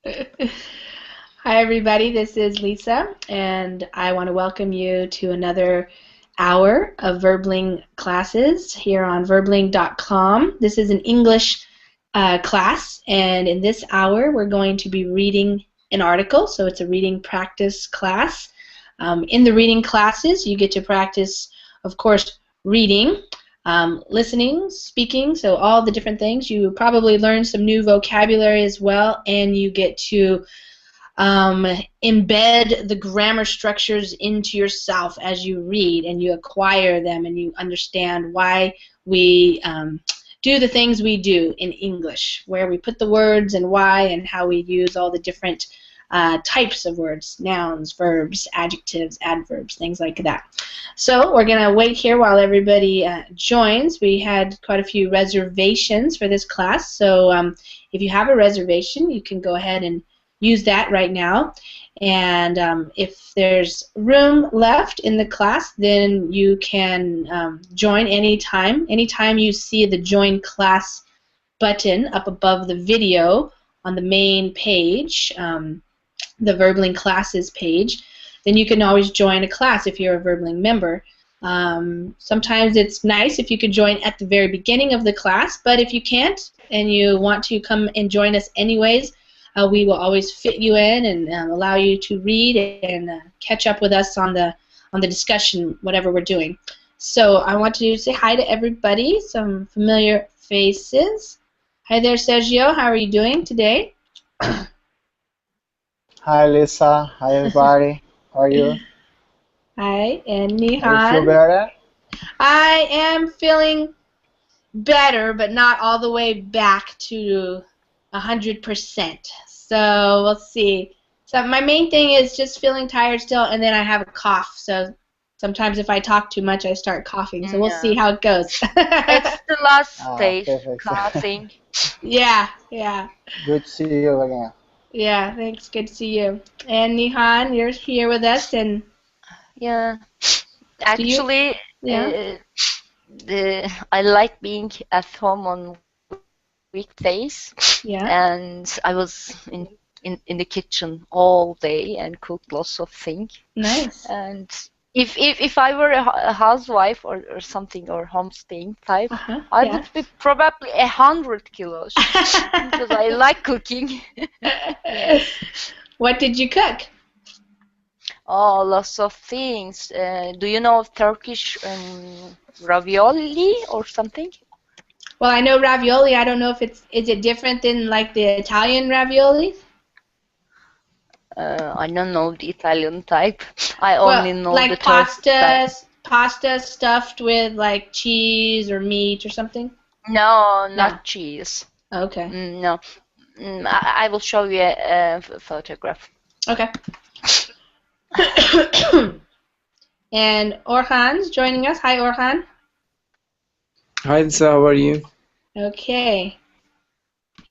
Hi, everybody. This is Lisa, and I want to welcome you to another hour of Verbling classes here on verbling.com. This is an English class, and in this hour, we're going to be reading an article, so it's a reading practice class. In the reading classes, you get to practice, of course, reading, listening, speaking, so all the different things. You probably learn some new vocabulary as well, and you get to embed the grammar structures into yourself as you read, and you acquire them, and you understand why we do the things we do in English, where we put the words and why, and how we use all the different types of words, nouns, verbs, adjectives, adverbs, things like that. So we're going to wait here while everybody joins. We had quite a few reservations for this class, so if you have a reservation, you can go ahead and use that right now. And if there's room left in the class, then you can join anytime. Anytime you see the Join Class button up above the video on the main page, the Verbling Classes page, then you can always join a class if you're a Verbling member. Sometimes it's nice if you could join at the very beginning of the class, but if you can't and you want to come and join us anyways, we will always fit you in and allow you to read and catch up with us on the discussion, whatever we're doing. So I want to say hi to everybody, some familiar faces. Hi there, Sergio. How are you doing today? Hi Lisa, hi everybody. How are you? Hi, and Do you feel Nihan. better? I am feeling better, but not all the way back to 100%. So we'll see. So my main thing is just feeling tired still, and then I have a cough. So sometimes if I talk too much, I start coughing. So we'll see how it goes. It's the last stage, Perfect. coughing. Yeah. Good to see you again. Yeah, thanks. Good to see you. And Nihan, you're here with us, and yeah. Actually, yeah. I like being at home on weekdays. Yeah. And I was in the kitchen all day and cooked lots of things. Nice. And if I were a housewife or something, or homestaying type, I would be probably 100 kilos because I like cooking. Yes. What did you cook? Oh, lots of things. Do you know Turkish ravioli or something? Well, I know ravioli. I don't know if is it different than like the Italian ravioli? I don't know the Italian type. I only know like the Turkish type. Pasta stuffed with like cheese or meat or something? No, not cheese. Okay. No. I will show you a photograph. Okay. And Orhan's joining us. Hi, Orhan. Hi, Lisa. How are you? Okay.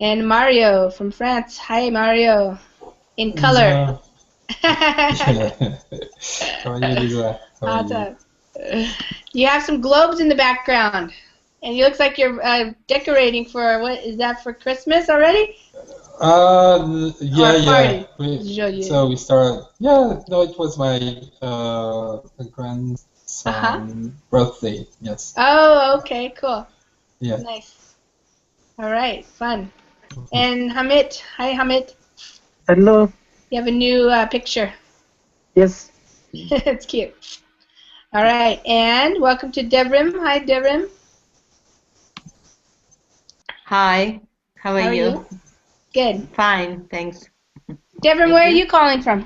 And Mario from France. Hi, Mario. In color. How are you, Lisa? Awesome. You have some globes in the background. And it looks like you're decorating for, what, is that for Christmas already? Yeah. So we started, no, it was my grandson's birthday, yes. Oh, okay, cool. Yeah. Nice. All right, fun. And Hamid, hi Hamid. Hello. You have a new picture. Yes. It's cute. All right, and welcome to Devrim. Hi, Devrim. Hi. How are you? Good. Fine, thanks. Devrim, where are you calling from?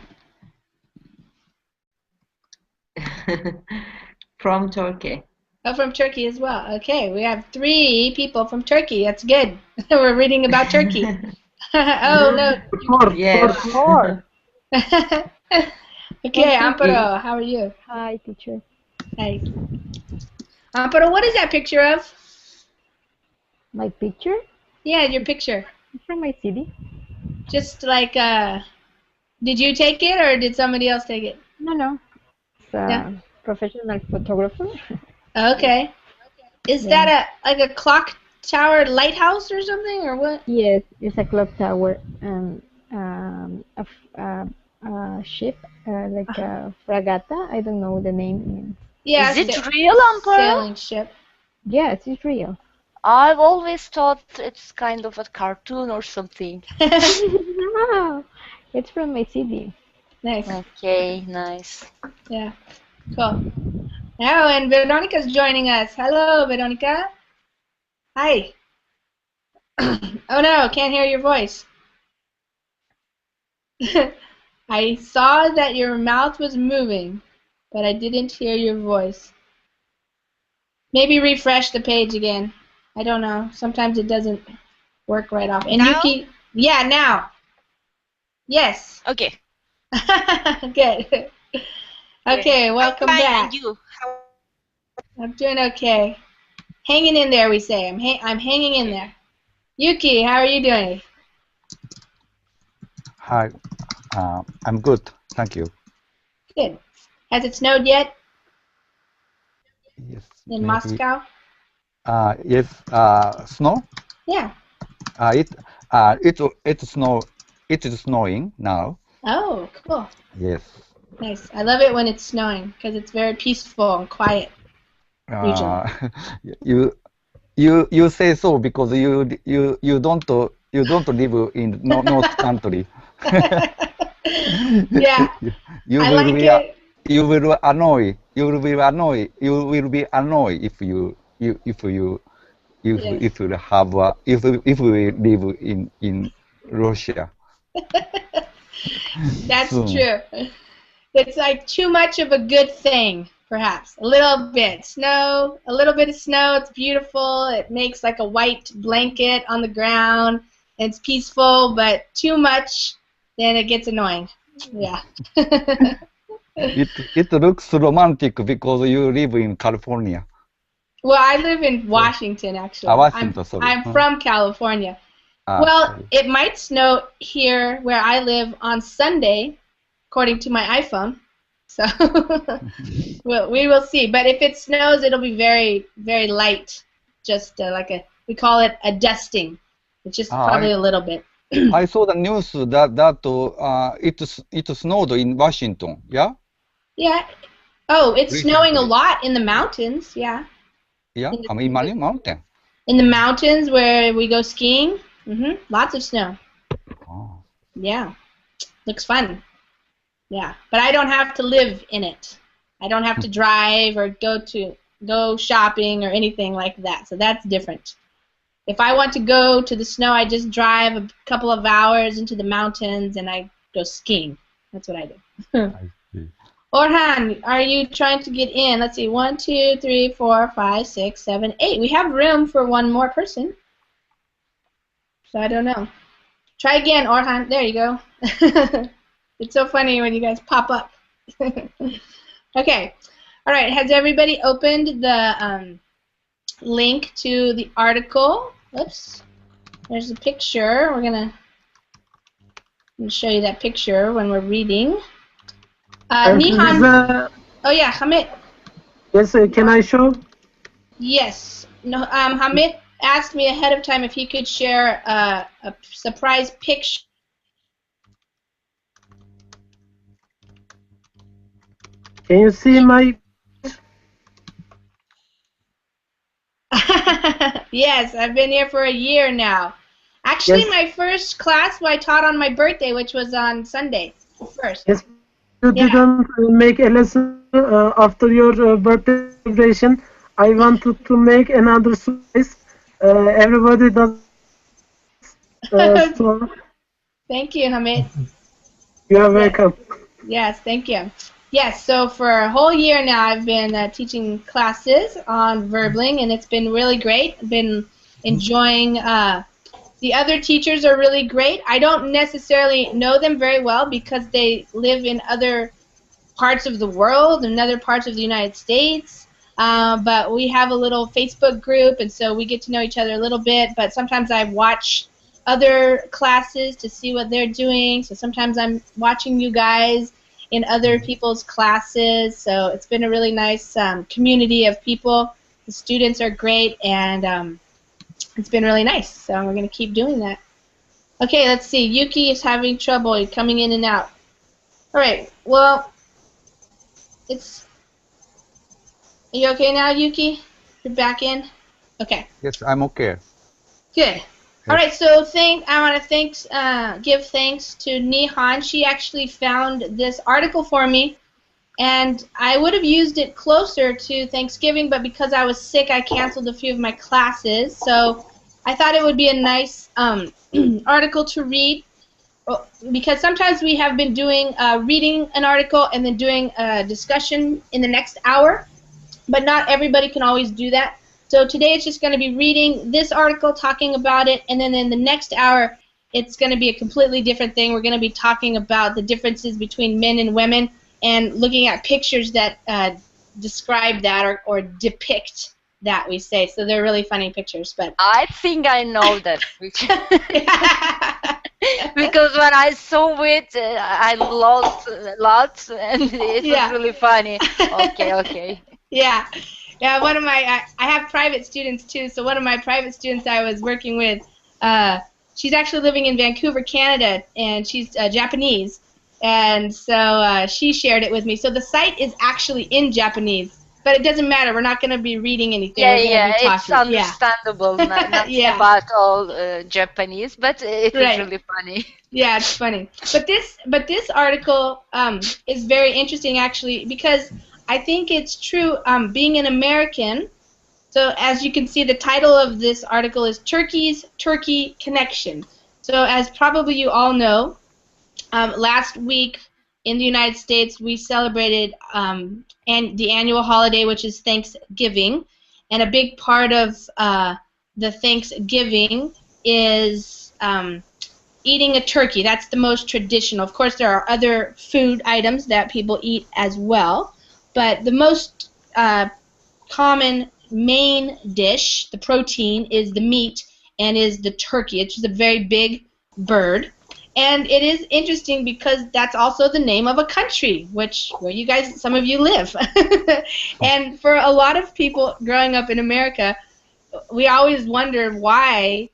From Turkey. Oh, from Turkey as well. Okay, we have 3 people from Turkey. That's good. We're reading about Turkey. Oh, no. 4. Yes. 4. Okay, Amparo, how are you? Hi, teacher. Hi. Amparo, what is that picture of? My picture? Yeah, your picture. It's from my CD. Just like, did you take it or did somebody else take it? No. It's professional photographer. Okay. Is that like a clock tower lighthouse or something, or what? Yes, it's a clock tower and a ship, like a fragata. I don't know the name. Yeah, Is it real, Amparo? sailing ship. Yes, it's real. I've always thought it's kind of a cartoon or something. No, it's from my city. Nice. Okay, nice. Yeah, cool. Now, and Veronica's joining us. Hello, Veronica. Hi. Oh no, can't hear your voice. I saw that your mouth was moving, but I didn't hear your voice. Maybe refresh the page again. I don't know. Sometimes it doesn't work right off. And Now? Yuki, yeah, now. Yes. Okay. Good. Okay, welcome I'm fine, back. and you? I'm doing okay. Hanging in there, we say. I'm hanging in there. Yuki, how are you doing? Hi, I'm good, thank you. Good. Has it snowed yet Yes. in maybe. Moscow? Yes. Snow? Yeah. It is snowing now. Oh, cool. Yes. Nice. I love it when it's snowing because it's very peaceful and quiet. Usually. You say so because you don't live in North Country. Yeah. You I will like be it. you will be annoyed if you Yes. if we live in Russia. That's Soon. true. It's like too much of a good thing, perhaps. A little bit. Snow, a little bit of snow, it's beautiful. It makes like a white blanket on the ground. It's peaceful, but too much, then it gets annoying. Yeah. It looks romantic because you live in California. Well, I live in Washington, actually. Washington, sorry. I'm from California. Well, Sorry. it might snow here where I live on Sunday, according to my iPhone. So well, we will see. But if it snows, it'll be very, very light. Just we call it a dusting. It's just probably a little bit. I saw the news that it snowed in Washington. Yeah. Yeah. Oh, it's Recently. snowing a lot in the mountains. Yeah. Yeah. In Manu Mountain. In the mountains where we go skiing. Lots of snow. Oh. Yeah. Looks fun. Yeah. But I don't have to live in it. I don't have to drive or go shopping or anything like that. So that's different. If I want to go to the snow, I just drive a couple of hours into the mountains and I go skiing. That's what I do. I see. Orhan, are you trying to get in? Let's see. 1, 2, 3, 4, 5, 6, 7, 8. We have room for one more person. So I don't know. Try again, Orhan. There you go. It's so funny when you guys pop up. Okay. All right. Has everybody opened the link to the article? Oops. There's a picture. We're going to show you that picture when we're reading. Nihan. Oh, yeah. Hamid. Yes, can I show? Yes. No. Hamid asked me ahead of time if he could share a surprise picture. Can you see my? Yes, I've been here for a year now. Actually, Yes. my first class I taught on my birthday, which was on Sunday, first. Yes. You didn't make a lesson after your birthday celebration. I wanted to make another surprise. Everybody does. So Thank you, Hamid. you are welcome. Yes, thank you. Yes, so for a whole year now, I've been teaching classes on Verbling, and it's been really great. I've been enjoying. The other teachers are really great. I don't necessarily know them very well because they live in other parts of the world and other parts of the United States. But we have a little Facebook group, and so we get to know each other a little bit. But sometimes I watch other classes to see what they're doing. So sometimes I'm watching you guys in other people's classes. So it's been a really nice community of people. The students are great, and it's been really nice. So we're going to keep doing that. Okay, let's see. Yuki is having trouble coming in and out. All right. Well, it's. Are you okay now, Yuki? You're back in. Okay. Yes, I'm okay. Good. Yes. All right. So I want to give thanks to Nihan. She actually found this article for me, and I would have used it closer to Thanksgiving, but because I was sick, I canceled a few of my classes. So I thought it would be a nice article to read, because sometimes we have been doing reading an article and then doing a discussion in the next hour, but not everybody can always do that. So today it's just going to be reading this article, talking about it, and then in the next hour it's going to be a completely different thing. We're going to be talking about the differences between men and women and looking at pictures that describe that or depict that, we say. So they're really funny pictures. But I think I know that picture. Because when I saw it, I laughed lots, and it was really funny. Okay. Yeah, one of my, I have private students too, so one of my private students I was working with, she's actually living in Vancouver, Canada, and she's Japanese, and so she shared it with me. So the site is actually in Japanese, but it doesn't matter, we're not going to be reading anything, we're going to be talking. It's understandable, not about all Japanese, but it was really funny. Yeah, it's funny. But this article is very interesting, actually, because I think it's true, being an American. So as you can see, the title of this article is Turkey's Turkey Connection. So as probably you all know, last week in the United States we celebrated the annual holiday, which is Thanksgiving, and a big part of the Thanksgiving is eating a turkey. That's the most traditional. Of course, there are other food items that people eat as well, but the most common main dish, the protein, is the meat and is the turkey. It's just a very big bird. And it is interesting because that's also the name of a country, where you guys, some of you live. And for a lot of people growing up in America, we always wonder why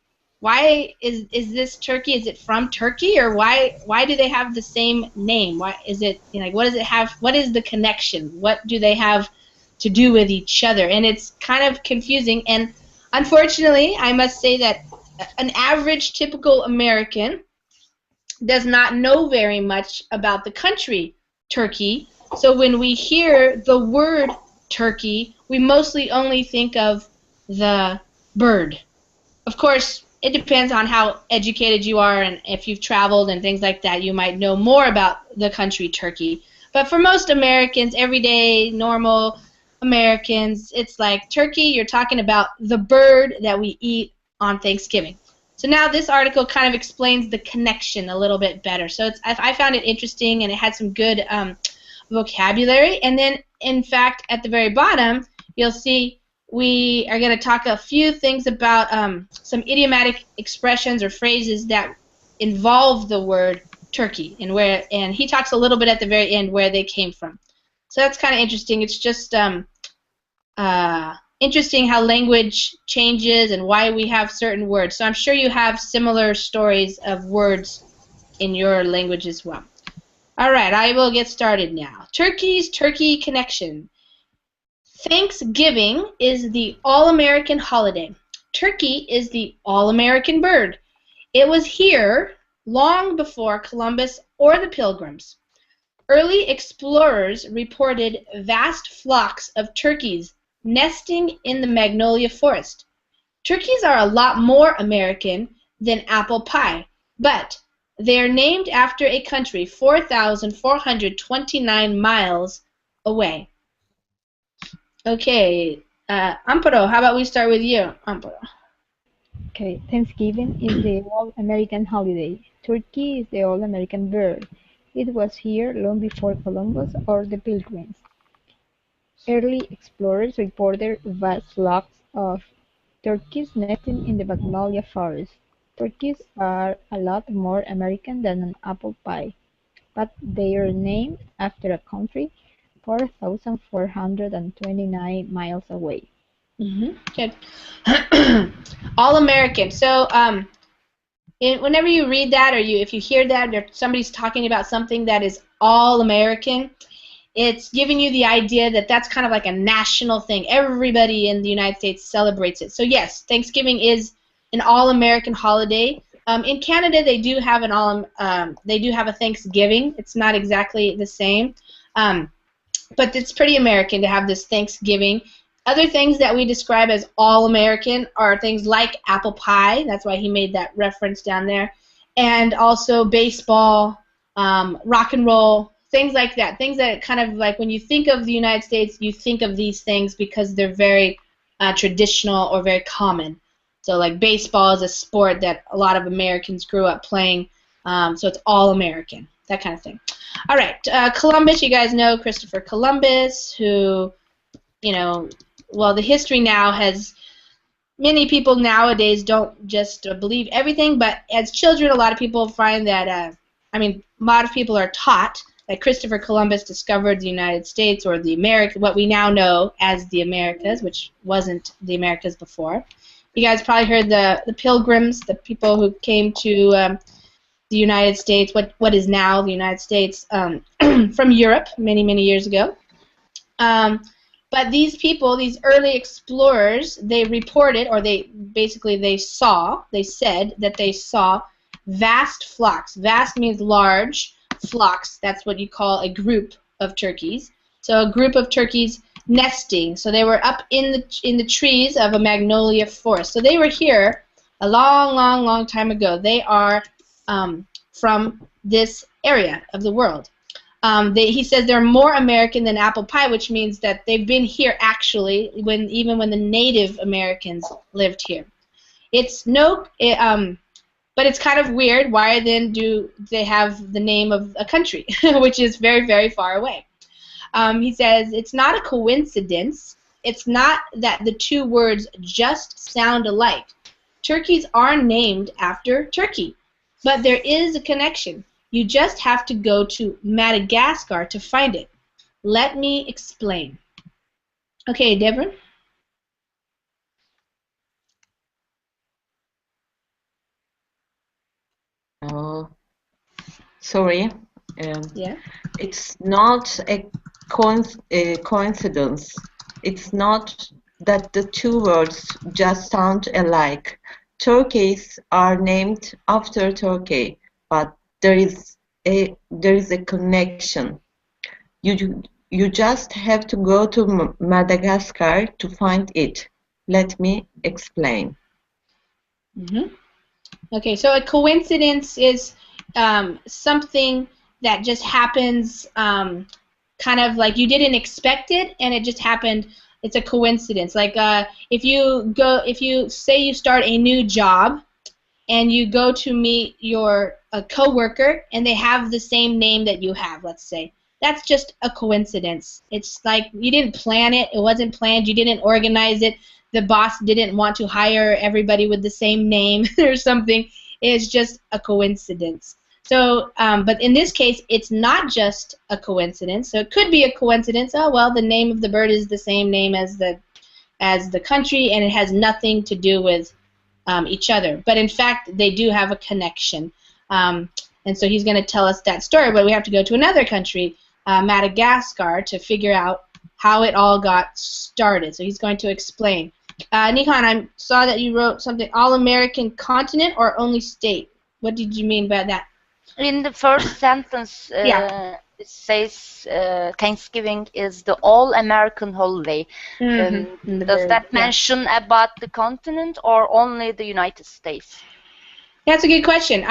is this turkey? Is it from Turkey, or why do they have the same name? Why is it, what does it have? What is the connection? What do they have to do with each other? And it's kind of confusing. And unfortunately, I must say that an average typical American does not know very much about the country Turkey. So when we hear the word turkey, we mostly only think of the bird. Of course, it depends on how educated you are, and if you've traveled and things like that, you might know more about the country Turkey. But for most Americans, everyday, normal Americans, it's like turkey, you're talking about the bird that we eat on Thanksgiving. So now this article kind of explains the connection a little bit better. So I found it interesting, and it had some good vocabulary. And then, in fact, at the very bottom, you'll see we are going to talk a few things about some idiomatic expressions or phrases that involve the word turkey, and he talks a little bit at the very end where they came from. So that's kind of interesting. It's just interesting how language changes and why we have certain words. So I'm sure you have similar stories of words in your language as well. All right, I will get started now. Turkey's Turkey Connection. Thanksgiving is the all-American holiday. Turkey is the all-American bird. It was here long before Columbus or the Pilgrims. Early explorers reported vast flocks of turkeys nesting in the magnolia forest. Turkeys are a lot more American than apple pie, but they are named after a country 4,429 miles away. Okay, Amparo, how about we start with you, Amparo? Okay, Thanksgiving is the all-American holiday. Turkey is the all-American bird. It was here long before Columbus or the Pilgrims. Early explorers reported vast flocks of turkeys nesting in the magnolia forest. Turkeys are a lot more American than an apple pie, but they are named after a country 4,429 miles away. Good. All American. So whenever you read that, or if you hear that, or somebody's talking about something that is all American, it's giving you the idea that that's kind of like a national thing. Everybody in the United States celebrates it. So yes, Thanksgiving is an all-American holiday. In Canada, they do have a Thanksgiving. It's not exactly the same, but it's pretty American to have this Thanksgiving. Other things that we describe as all-American are things like apple pie. That's why he made that reference down there, and also baseball, rock and roll. Things like that, things that kind of like when you think of the United States, you think of these things because they're very traditional or very common. So like baseball is a sport that a lot of Americans grew up playing, so it's all American, that kind of thing. All right, Columbus, you guys know Christopher Columbus, who, well, the history now has, many people nowadays don't just believe everything, but as children, a lot of people find that, a lot of people are taught that Christopher Columbus discovered the United States, or what we now know as the Americas, which wasn't the Americas before. You guys probably heard the Pilgrims, the people who came to the United States, what is now the United States, from Europe many, many years ago. But these people, these early explorers, they reported, or they said that they saw vast flocks. Vast means large. Flocks, that's what you call a group of turkeys. So a group of turkeys nesting. So they were up in the trees of a magnolia forest. So they were here a long, long, long time ago. They are from this area of the world. He says they're more American than apple pie, which means that they've been here actually even when the Native Americans lived here. But it's kind of weird. Why then do they have the name of a country, which is very, very far away? He says it's not a coincidence. It's not that the two words just sound alike. Turkeys are named after Turkey, but there is a connection. You just have to go to Madagascar to find it. Let me explain. Okay, Devon? Sorry. Yeah. It's not a coincidence. It's not that the two words just sound alike. Turkeys are named after Turkey, but there is a connection. You just have to go to Madagascar to find it. Let me explain. Okay, so a coincidence is something that just happens, kind of like you didn't expect it and it just happened. It's a coincidence. Like if you say you start a new job and you go to meet your coworker and they have the same name that you have, let's say. That's just a coincidence. It's like you didn't plan it. It wasn't planned. You didn't organize it. The boss didn't want to hire everybody with the same name or something. It's just a coincidence. So, but in this case, it's not just a coincidence. So it could be a coincidence. Oh well, the name of the bird is the same name as the country, and it has nothing to do with each other. But in fact, they do have a connection. And so he's going to tell us that story. But we have to go to another country, Madagascar, to figure out how it all got started. So he's going to explain. Nihan, I saw that you wrote something, all-American continent or only state. What did you mean by that? In the first sentence, it says Thanksgiving is the all-American holiday. Does that mention about the continent or only the United States? That's a good question.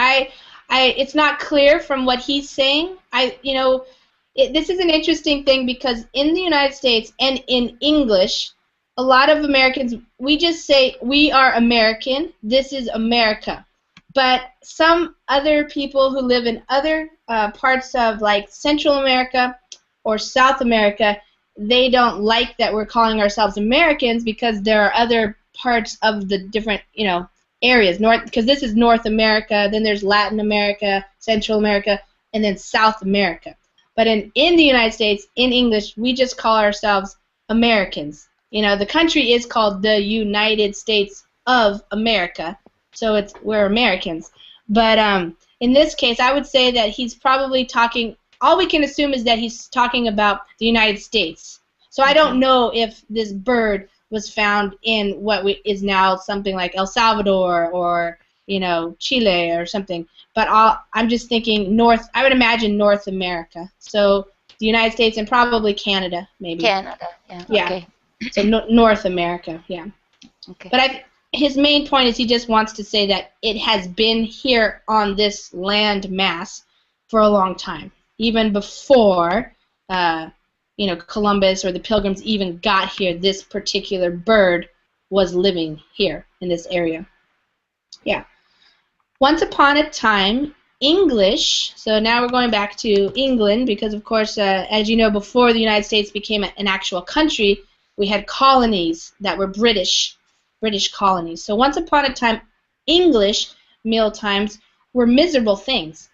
It's not clear from what he's saying. This is an interesting thing because in the United States and in English, a lot of Americans, we just say we are American, this is America. But some other people who live in other parts of like Central America or South America, they don't like that we're calling ourselves Americans because there are other parts of the different, areas. Because this is North America, then there's Latin America, Central America, and then South America. But in the United States, in English, we just call ourselves Americans. the country is called the United States of America, so we're Americans. But in this case, I would say that he's probably talking. All we can assume is that he's talking about the United States. So I don't know if this bird was found in what is now something like El Salvador or Chile or something. But I'm just thinking North. I would imagine North America. So the United States and probably Canada, maybe. Canada, yeah. Okay. So North America, yeah. Okay. But his main point is he just wants to say that it has been here on this land mass for a long time, even before Columbus or the Pilgrims even got here. This particular bird was living here in this area. Yeah. Once upon a time, English, so now we're going back to England because, of course, as you know, before the United States became an actual country, we had colonies that were British colonies. So once upon a time, English mealtimes were miserable things.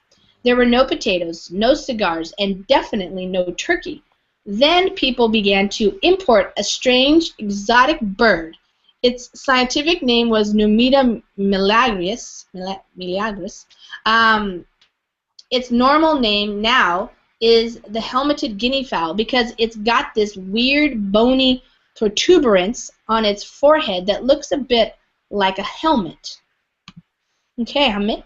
There were no potatoes, no cigars, and definitely no turkey. Then people began to import a strange, exotic bird. Its scientific name was Numida milagris. Its normal name now is the helmeted guinea fowl because it's got this weird bony protuberance on its forehead that looks a bit like a helmet. Okay, Hamid?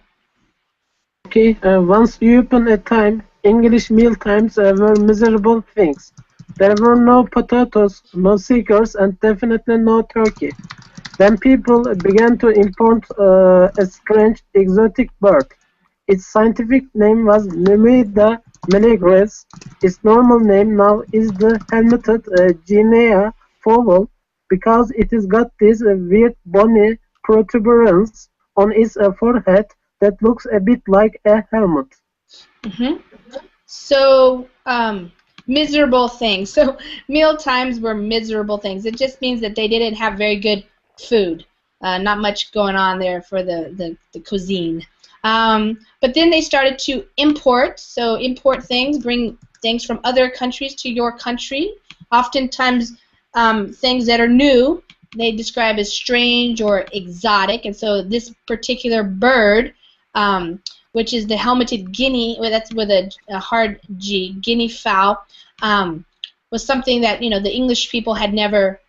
Okay, once upon a time, English mealtimes were miserable things. There were no potatoes, no cigars, and definitely no turkey. Then people began to import a strange, exotic bird. Its scientific name was Numida milagris. Its normal name now is the helmeted guinea fowl because it has got this weird bony protuberance on its forehead that looks a bit like a helmet. So, miserable things. So, meal times were miserable things. It just means that they didn't have very good food. Not much going on there for the cuisine. But then they started to import. So, import things, bring things from other countries to your country. Oftentimes, things that are new, they describe as strange or exotic. And so, this particular bird, which is the helmeted guinea, that's with a hard G, guinea fowl, was something that the English people had never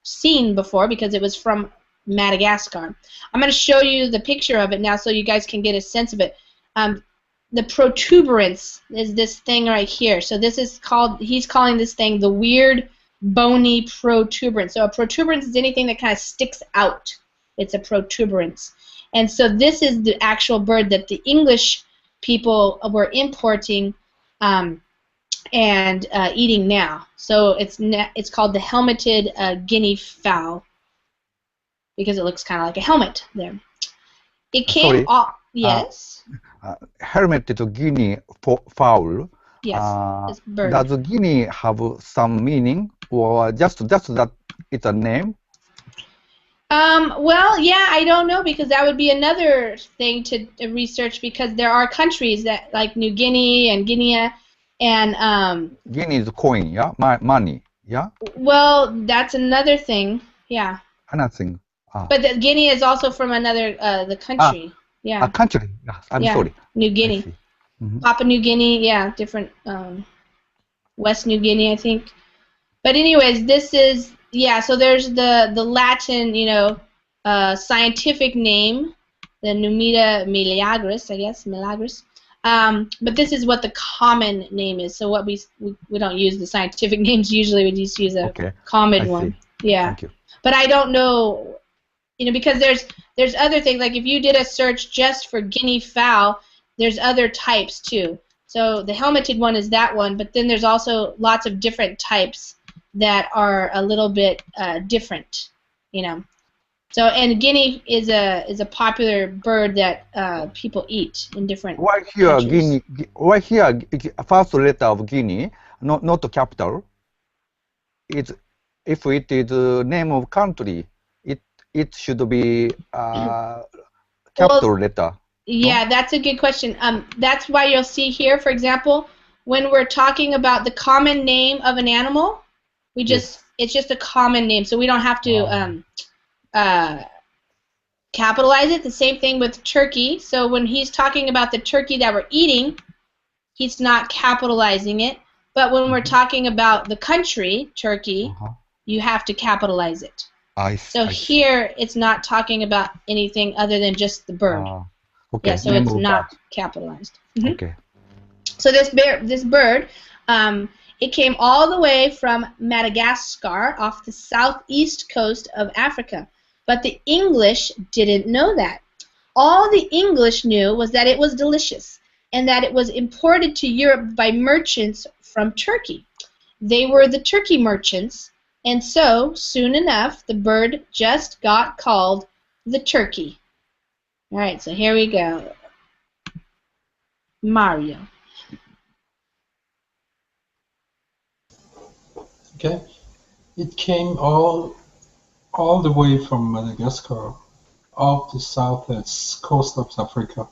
seen before because it was from Madagascar. I'm going to show you the picture of it now so you guys can get a sense of it. The protuberance is this thing right here. So this is he's calling this thing the weird bony protuberance. So a protuberance is anything that kind of sticks out. It's a protuberance. And so this is the actual bird that the English people were importing and eating now. So it's called the helmeted guinea fowl because it looks kind of like a helmet there. It came off. Yes. Helmeted guinea fowl. Yes. It's bird. Does guinea have some meaning, or just that it's a name? Well, yeah, I don't know because that would be another thing to research because there are countries that like New Guinea and Guinea and Guinea is coin, yeah, money, yeah. Well, that's another thing, yeah. Another thing. But Guinea is also from another the country, yeah. A country. I'm sorry. New Guinea, Papua New Guinea, yeah, different. West New Guinea, I think. But anyways, this is. Yeah, so there's the Latin, scientific name, the Numida milagris, I guess, milagris. But this is what the common name is. So what we don't use the scientific names usually. We just use a common one. Yeah. Thank you. But I don't know, because there's other things. Like if you did a search just for guinea fowl, there's other types too. So the helmeted one is that one, but then there's also lots of different types that are a little bit different, So and guinea is a popular bird that people eat in different. Why here countries. Guinea? Why here first letter of Guinea, not the capital? It's if it is the name of country, it should be capital letter. Yeah, that's a good question. That's why you'll see here, for example, when we're talking about the common name of an animal. We just it's just a common name, so we don't have to capitalize it. The same thing with turkey. So when he's talking about the turkey that we're eating, he's not capitalizing it. But when we're talking about the country, Turkey, you have to capitalize it. So here, it's not talking about anything other than just the bird. Okay. Yeah, so it's not capitalized. Okay. So this bird, it came all the way from Madagascar off the southeast coast of Africa. But the English didn't know that. All the English knew was that it was delicious and that it was imported to Europe by merchants from Turkey. They were the turkey merchants, and so, soon enough, the bird just got called the turkey. All right, so here we go. Mario. Okay. It came all the way from Madagascar off the southeast coast of Africa.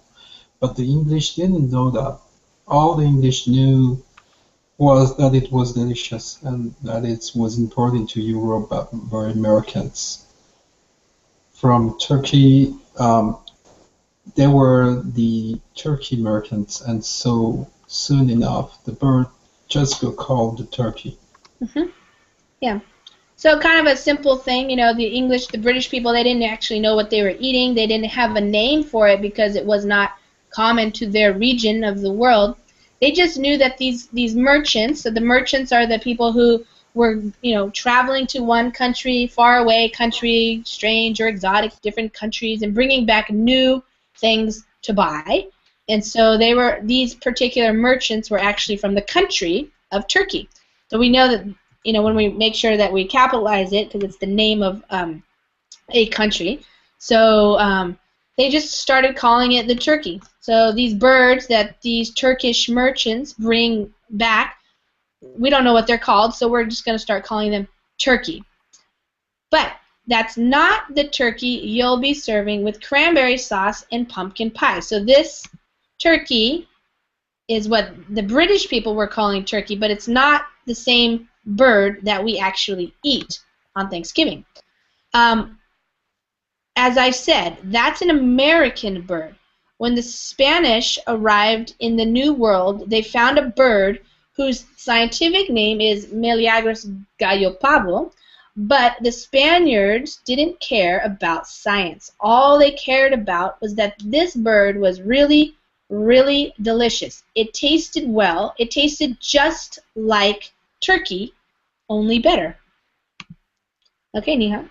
But the English didn't know that. All the English knew was that it was delicious and that it was imported to Europe by Americans. From Turkey, they were the turkey merchants, and so soon enough, the bird just got called the turkey. Yeah. So kind of a simple thing, you know, the British people, they didn't actually know what they were eating. They didn't have a name for it because it was not common to their region of the world. They just knew that these merchants, so the merchants are the people who were, you know, traveling to one country, far away country, strange or exotic, different countries, and bringing back new things to buy. And so these particular merchants were actually from the country of Turkey. So we know that, you know, when we make sure that we capitalize it, because it's the name of a country. So they just started calling it the turkey. So these birds that these Turkish merchants bring back, we don't know what they're called, so we're just going to start calling them turkey. But that's not the turkey you'll be serving with cranberry sauce and pumpkin pie. So this turkey is what the British people were calling turkey, but it's not the same bird that we actually eat on Thanksgiving. As I said, that's an American bird. When the Spanish arrived in the New World, they found a bird whose scientific name is Meleagris gallopavo, but the Spaniards didn't care about science. All they cared about was that this bird was really, really delicious. It tasted well. It tasted just like turkey, only better. Okay, Neha.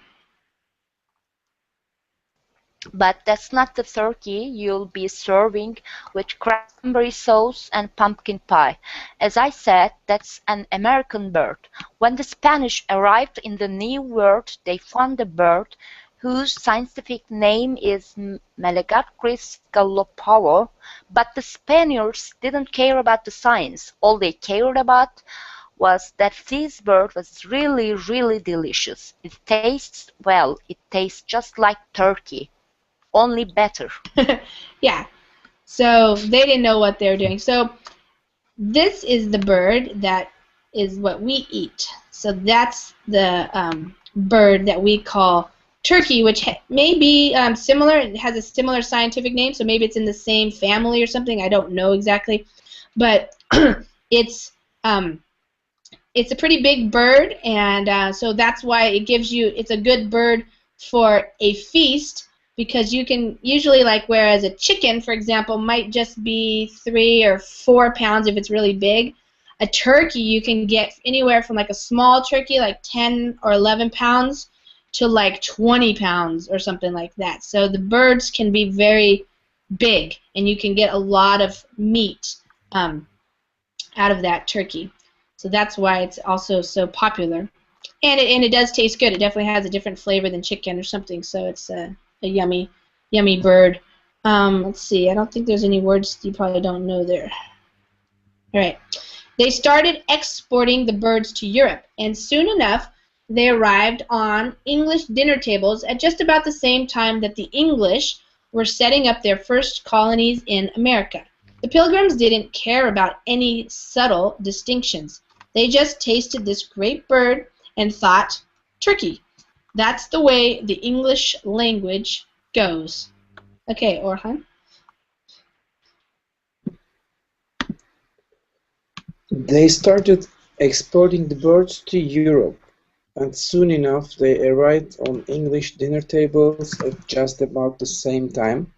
But that's not the turkey you'll be serving with cranberry sauce and pumpkin pie. As I said, that's an American bird. When the Spanish arrived in the New World, they found a bird whose scientific name is Meleagris gallopavo, but the Spaniards didn't care about the science. All they cared about was that this bird was really, really delicious. It tastes well. It tastes just like turkey, only better. Yeah. So they didn't know what they were doing. So this is the bird that is what we eat. So that's the bird that we call turkey, which may be similar. It has a similar scientific name, so maybe it's in the same family or something. I don't know exactly. But it's a pretty big bird, and so that's why it's a good bird for a feast, because you can usually, like, whereas a chicken, for example, might just be 3 or 4 pounds if it's really big, a turkey you can get anywhere from like a small turkey, like 10 or 11 pounds, to like 20 pounds or something like that. So the birds can be very big, and you can get a lot of meat out of that turkey. So that's why it's also so popular. And it does taste good. It definitely has a different flavor than chicken or something, so it's a yummy, yummy bird. Let's see. I don't think there's any words you probably don't know there. All right. They started exporting the birds to Europe, and soon enough, they arrived on English dinner tables at just about the same time that the English were setting up their first colonies in America. The Pilgrims didn't care about any subtle distinctions. They just tasted this great bird, and thought turkey. That's the way the English language goes. Okay, Orhan. They started exporting the birds to Europe, and soon enough they arrived on English dinner tables at just about the same time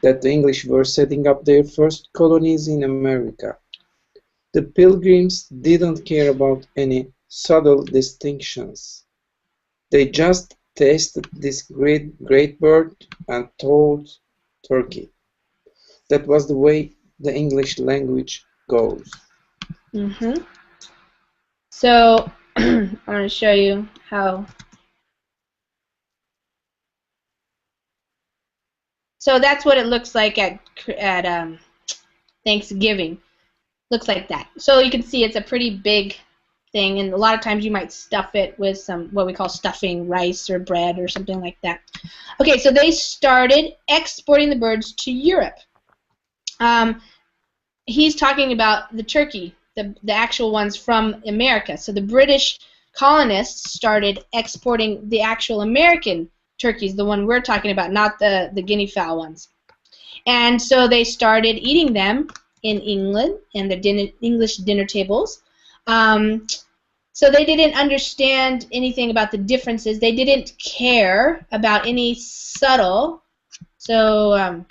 that the English were setting up their first colonies in America. The Pilgrims didn't care about any subtle distinctions. They just tasted this great bird and thought turkey. That was the way the English language goes. So I'm going to show you how. So that's what it looks like at Thanksgiving. Looks like that. So you can see it's a pretty big thing, and a lot of times you might stuff it with some what we call stuffing, rice or bread or something like that. Okay, so they started exporting the birds to Europe. He's talking about the turkey, the actual ones from America. So the British colonists started exporting the actual American turkeys, the one we're talking about, not the guinea fowl ones. And so they started eating them in England and the English dinner tables. So they didn't understand anything about the differences. They didn't care about any subtle. So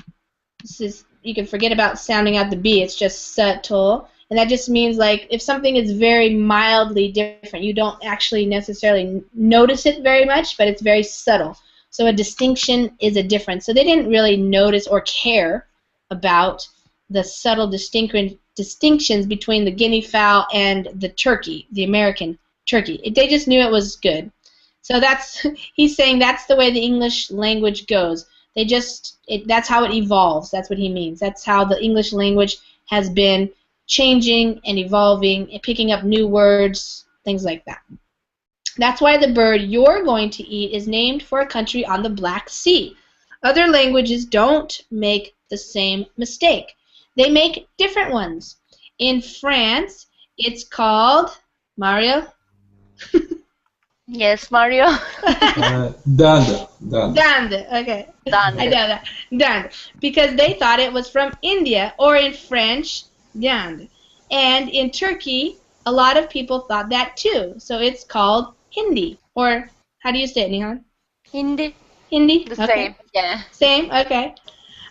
this is, you can forget about sounding out the B. It's just subtle. And that just means like if something is very mildly different, you don't actually necessarily notice it very much, but it's very subtle. So a distinction is a difference. So they didn't really notice or care about the subtle distinctions between the guinea fowl and the turkey, the American turkey. They just knew it was good. So that's, he's saying that's the way the English language goes. They just, that's how it evolves. That's what he means. That's how the English language has been changing and evolving and picking up new words, things like that. That's why the bird you're going to eat is named for a country on the Black Sea. Other languages don't make the same mistake. They make different ones. In France, it's called, Mario? Yes, Mario. Dinde. Dinde, okay. Dinde. I know that. Dinde. Because they thought it was from India, or in French, dinde. And in Turkey, a lot of people thought that too. So it's called Hindi. Or, how do you say it, Nihan? Hindi. Hindi? The okay. same, yeah. Same? Okay.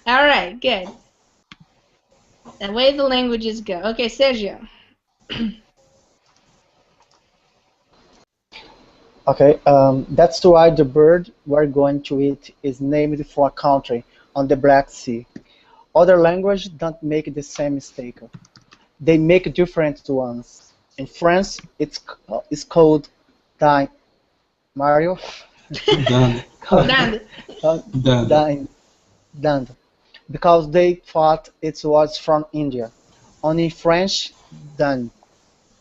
All right, good. The way the languages go. Okay, Sergio. Okay, that's why the bird we're going to eat is named for a country on the Black Sea. Other languages don't make the same mistake. They make different ones. In France, it's called dinde. Mario? Dinde. Dinde. Because they thought it was from India. Only in French, dinde.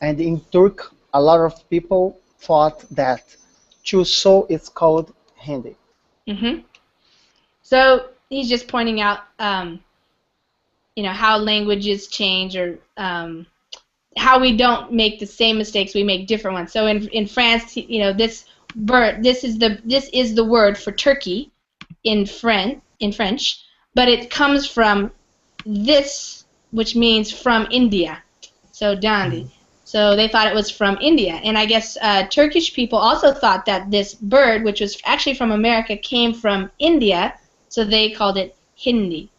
And in Turk, a lot of people thought that too, so it's called Hindi. So he's just pointing out, you know, how languages change, or how we don't make the same mistakes. We make different ones. So in France, you know, this bird, this is the word for turkey in French, but it comes from this, which means from India. So dinde. So they thought it was from India. And I guess Turkish people also thought that this bird, which was actually from America, came from India, so they called it Hindi.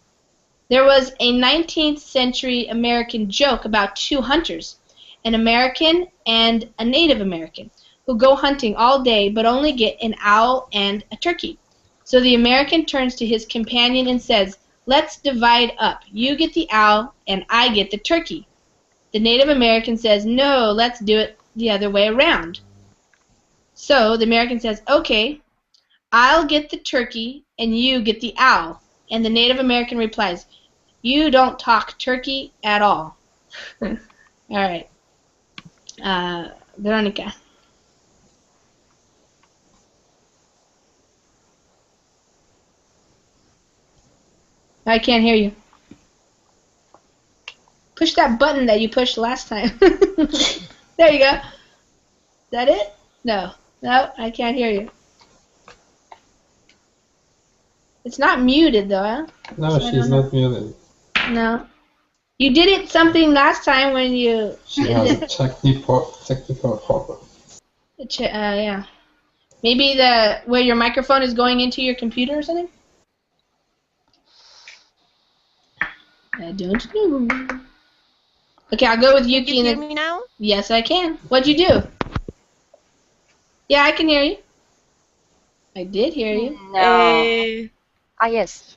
There was a 19th century American joke about two hunters, an American and a Native American, who go hunting all day but only get an owl and a turkey. So the American turns to his companion and says, "Let's divide up. You get the owl and I get the turkey." The Native American says, "No, let's do it the other way around." So the American says, "Okay, I'll get the turkey and you get the owl." And the Native American replies, "You don't talk turkey at all." All right. Veronica. I can't hear you. Push that button that you pushed last time. There you go. Is that it? No. No, I can't hear you. It's not muted though, huh? No, So she's not muted. No. You did it something last time when you. She has a technical problem. Yeah. Maybe where your microphone is going into your computer or something? I don't know. Okay, I'll go with Yuki. Can you hear me now? Yes, I can. What'd you do? Yeah, I can hear you. I did hear you. No. Yes.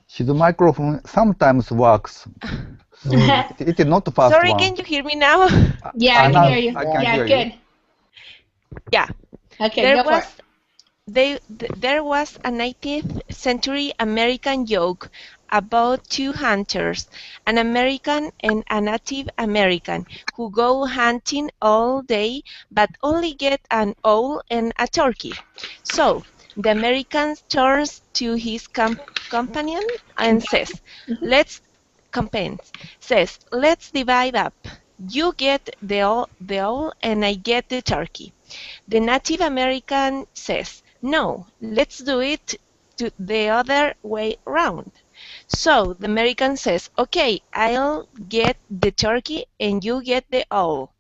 His microphone sometimes works. It is not the first Sorry, one. can you hear me now? Yeah, I can hear you. I can hear good. you. Yeah. Okay, go for it. There was a 19th century American joke about two hunters, an American and a Native American, who go hunting all day but only get an owl and a turkey. So the American turns to his companion and says, let's divide up. You get the owl and I get the turkey. The Native American says, no, let's do it the other way round. So the American says, okay, I'll get the turkey and you get the owl.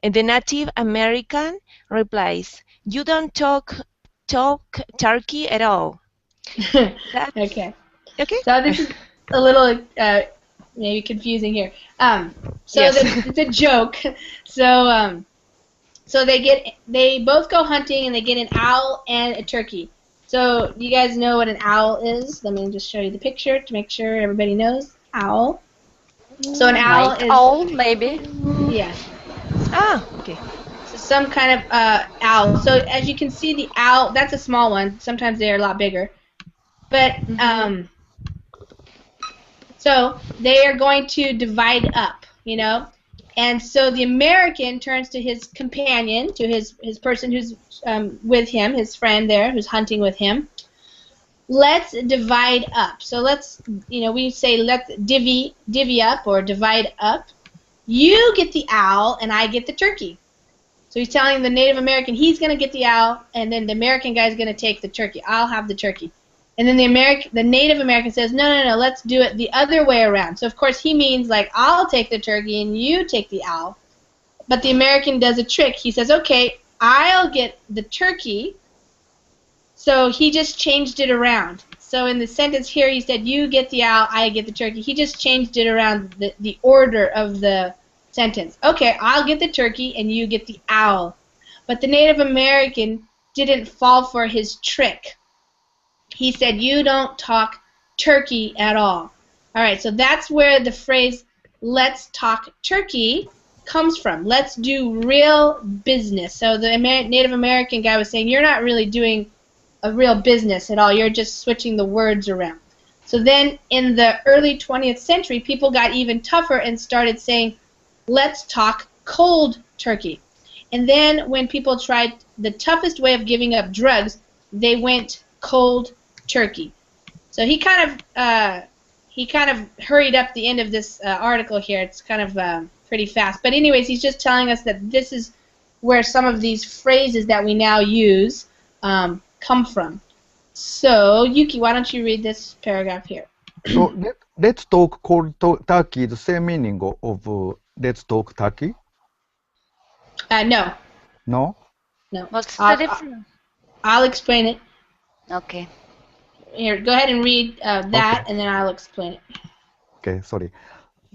And the Native American replies, you don't talk turkey at all. Okay. Okay. So this is a little maybe confusing here. So Yes. it's a joke. So they both go hunting and they get an owl and a turkey. So you guys know what an owl is? Let me just show you the picture to make sure everybody knows. Owl. So an owl Like is owl, maybe. yeah. Okay. So some kind of owl. So as you can see, the owl, that's a small one. Sometimes they're a lot bigger. But so they are going to divide up, And so the American turns to his companion, to his person who's with him, his friend there, who's hunting with him. Let's divide up. So let's, we say let's divvy up or divide up. You get the owl and I get the turkey. So he's telling the Native American he's going to get the owl, and then the American guy's going to take the turkey. I'll have the turkey. And then the Native American says, no, let's do it the other way around. So, of course, he means, like, I'll take the turkey and you take the owl. But the American does a trick. He says, okay, I'll get the turkey. So he just changed it around. So in the sentence here, he said, you get the owl, I get the turkey. He just changed it around the order of the sentence. Okay, I'll get the turkey and you get the owl. But the Native American didn't fall for his trick. He said, you don't talk turkey at all. All right, so that's where the phrase, let's talk turkey, comes from. Let's do real business. So the Native American guy was saying, you're not really doing a real business at all. You're just switching the words around. So then in the early 20th century, people got even tougher and started saying, let's talk cold turkey. And then when people tried the toughest way of giving up drugs, they went cold turkey. So he kind of hurried up the end of this article here. It's kind of pretty fast. But anyways, he's just telling us that this is where some of these phrases that we now use come from. So Yuki, why don't you read this paragraph here? So let's talk cold turkey. The same meaning of let's talk turkey? No. No. No. What's the difference? I'll explain it. Okay. Here, go ahead and read that, Okay. and then I'll explain it. Okay, sorry.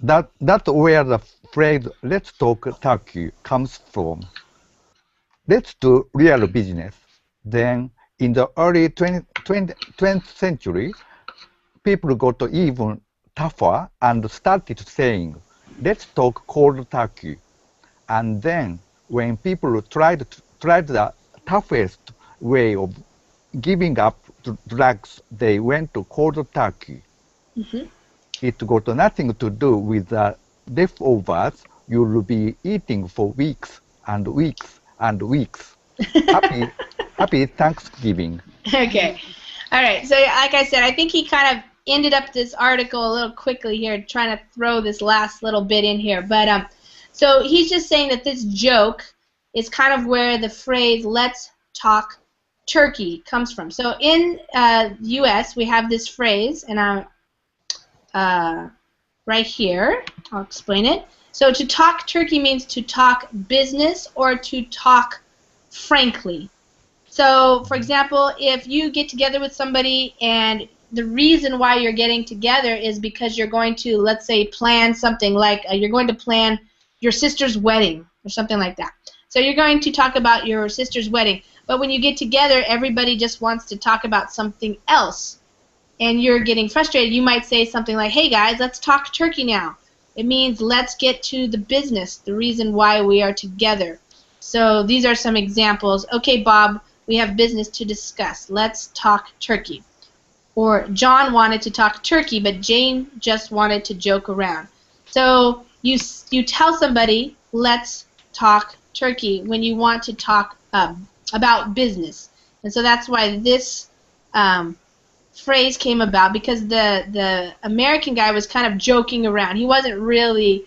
That's where the phrase "let's talk turkey" comes from. Let's do real business. Then, in the early 20th century, people got even tougher and started saying, "Let's talk cold turkey." And then, when people tried the toughest way of giving up drugs, they went to cold turkey. Mm-hmm. It got nothing to do with the leftovers you'll be eating for weeks and weeks and weeks. Happy Thanksgiving. Okay. All right. So like I said, I think he kind of ended up this article a little quickly here, trying to throw this last little bit in here. But so he's just saying that this joke is kind of where the phrase "let's talk turkey" comes from. So in U.S. we have this phrase, and I'm right here. I'll explain it. So to talk turkey means to talk business or to talk frankly. So, for example, if you get together with somebody and the reason why you're getting together is because you're going to, let's say, plan something like you're going to plan your sister's wedding or something like that. So you're going to talk about your sister's wedding, but when you get together, everybody just wants to talk about something else, and you're getting frustrated. You might say something like, "Hey guys, let's talk turkey now." It means let's get to the business, the reason why we are together. So these are some examples. Okay, Bob, we have business to discuss. Let's talk turkey. Or John wanted to talk turkey, but Jane just wanted to joke around. So you tell somebody, let's talk turkey, when you want to talk about business. And so that's why this phrase came about, because the American guy was kind of joking around. He wasn't really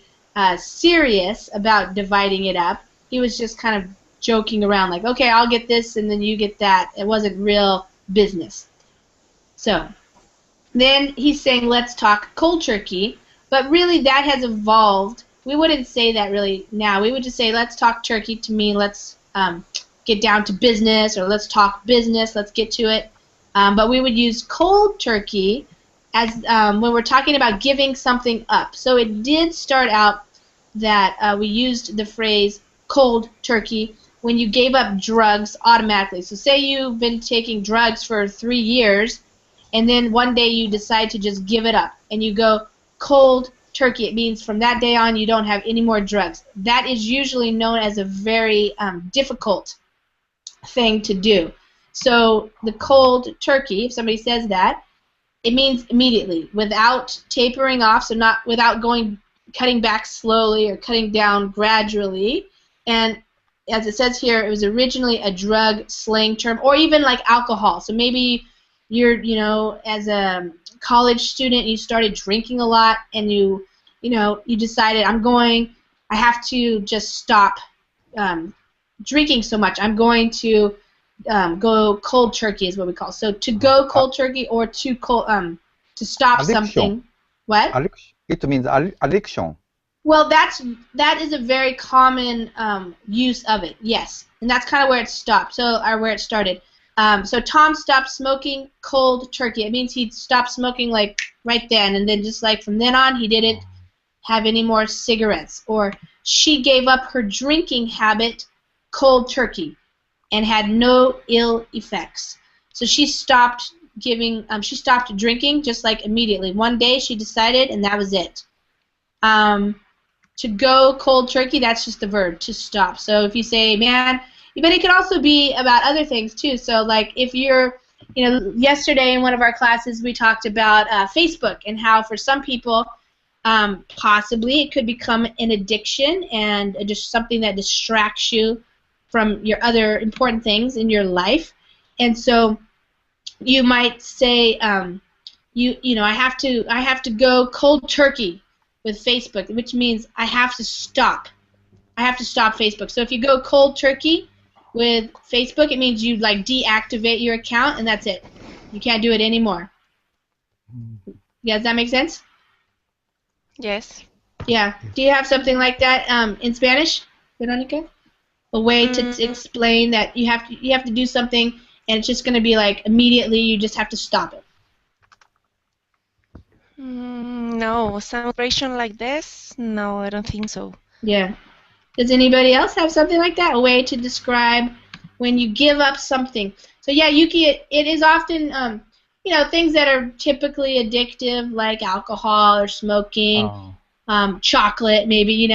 serious about dividing it up. He was just kind of joking around, like, okay, I'll get this and then you get that. It wasn't real business. So then he's saying, let's talk cold turkey, but really that has evolved. We wouldn't say that really now. We would just say, let's talk turkey to mean let's get down to business, or let's talk business, let's get to it. But we would use cold turkey as when we're talking about giving something up. So it did start out that we used the phrase cold turkey when you gave up drugs automatically. So say you've been taking drugs for 3 years, and then one day you decide to just give it up, and you go cold turkey. It means from that day on you don't have any more drugs. That is usually known as a very difficult thing to do. So the cold turkey, if somebody says that, it means immediately, without tapering off, so not without cutting back slowly or cutting down gradually. And as it says here, it was originally a drug slang term, or even like alcohol. So maybe you're, as a college student, you started drinking a lot, and you decided, I have to just stop drinking so much. I'm going to go cold turkey is what we call it. So to go cold turkey, or to stop addiction. something. What? It means addiction. Well, that is a very common use of it. Yes, and that's kind of where it stopped. So where it started. So Tom stopped smoking cold turkey. It means he stopped smoking like right then, and then just like from then on he didn't have any more cigarettes. Or she gave up her drinking habit cold turkey and had no ill effects. So she stopped stopped drinking just like immediately. One day she decided, and that was it. To go cold turkey, that's just the verb, to stop. So if you say, man, but it could also be about other things too. So like if you're, yesterday in one of our classes we talked about Facebook, and how for some people possibly it could become an addiction and just something that distracts you from your other important things in your life. And so you might say, I have to go cold turkey with Facebook, which means I have to stop. I have to stop Facebook. So if you go cold turkey with Facebook, it means you like deactivate your account, and that's it. You can't do it anymore. Yeah, does that make sense? Yes. Yeah. Do you have something like that in Spanish, Veronica? A way to explain that you have to do something, and it's just going to be like immediately you just have to stop it. No, some expression like this? No, I don't think so. Yeah. Does anybody else have something like that? A way to describe when you give up something. So yeah, Yuki, it is often things that are typically addictive, like alcohol or smoking, chocolate maybe,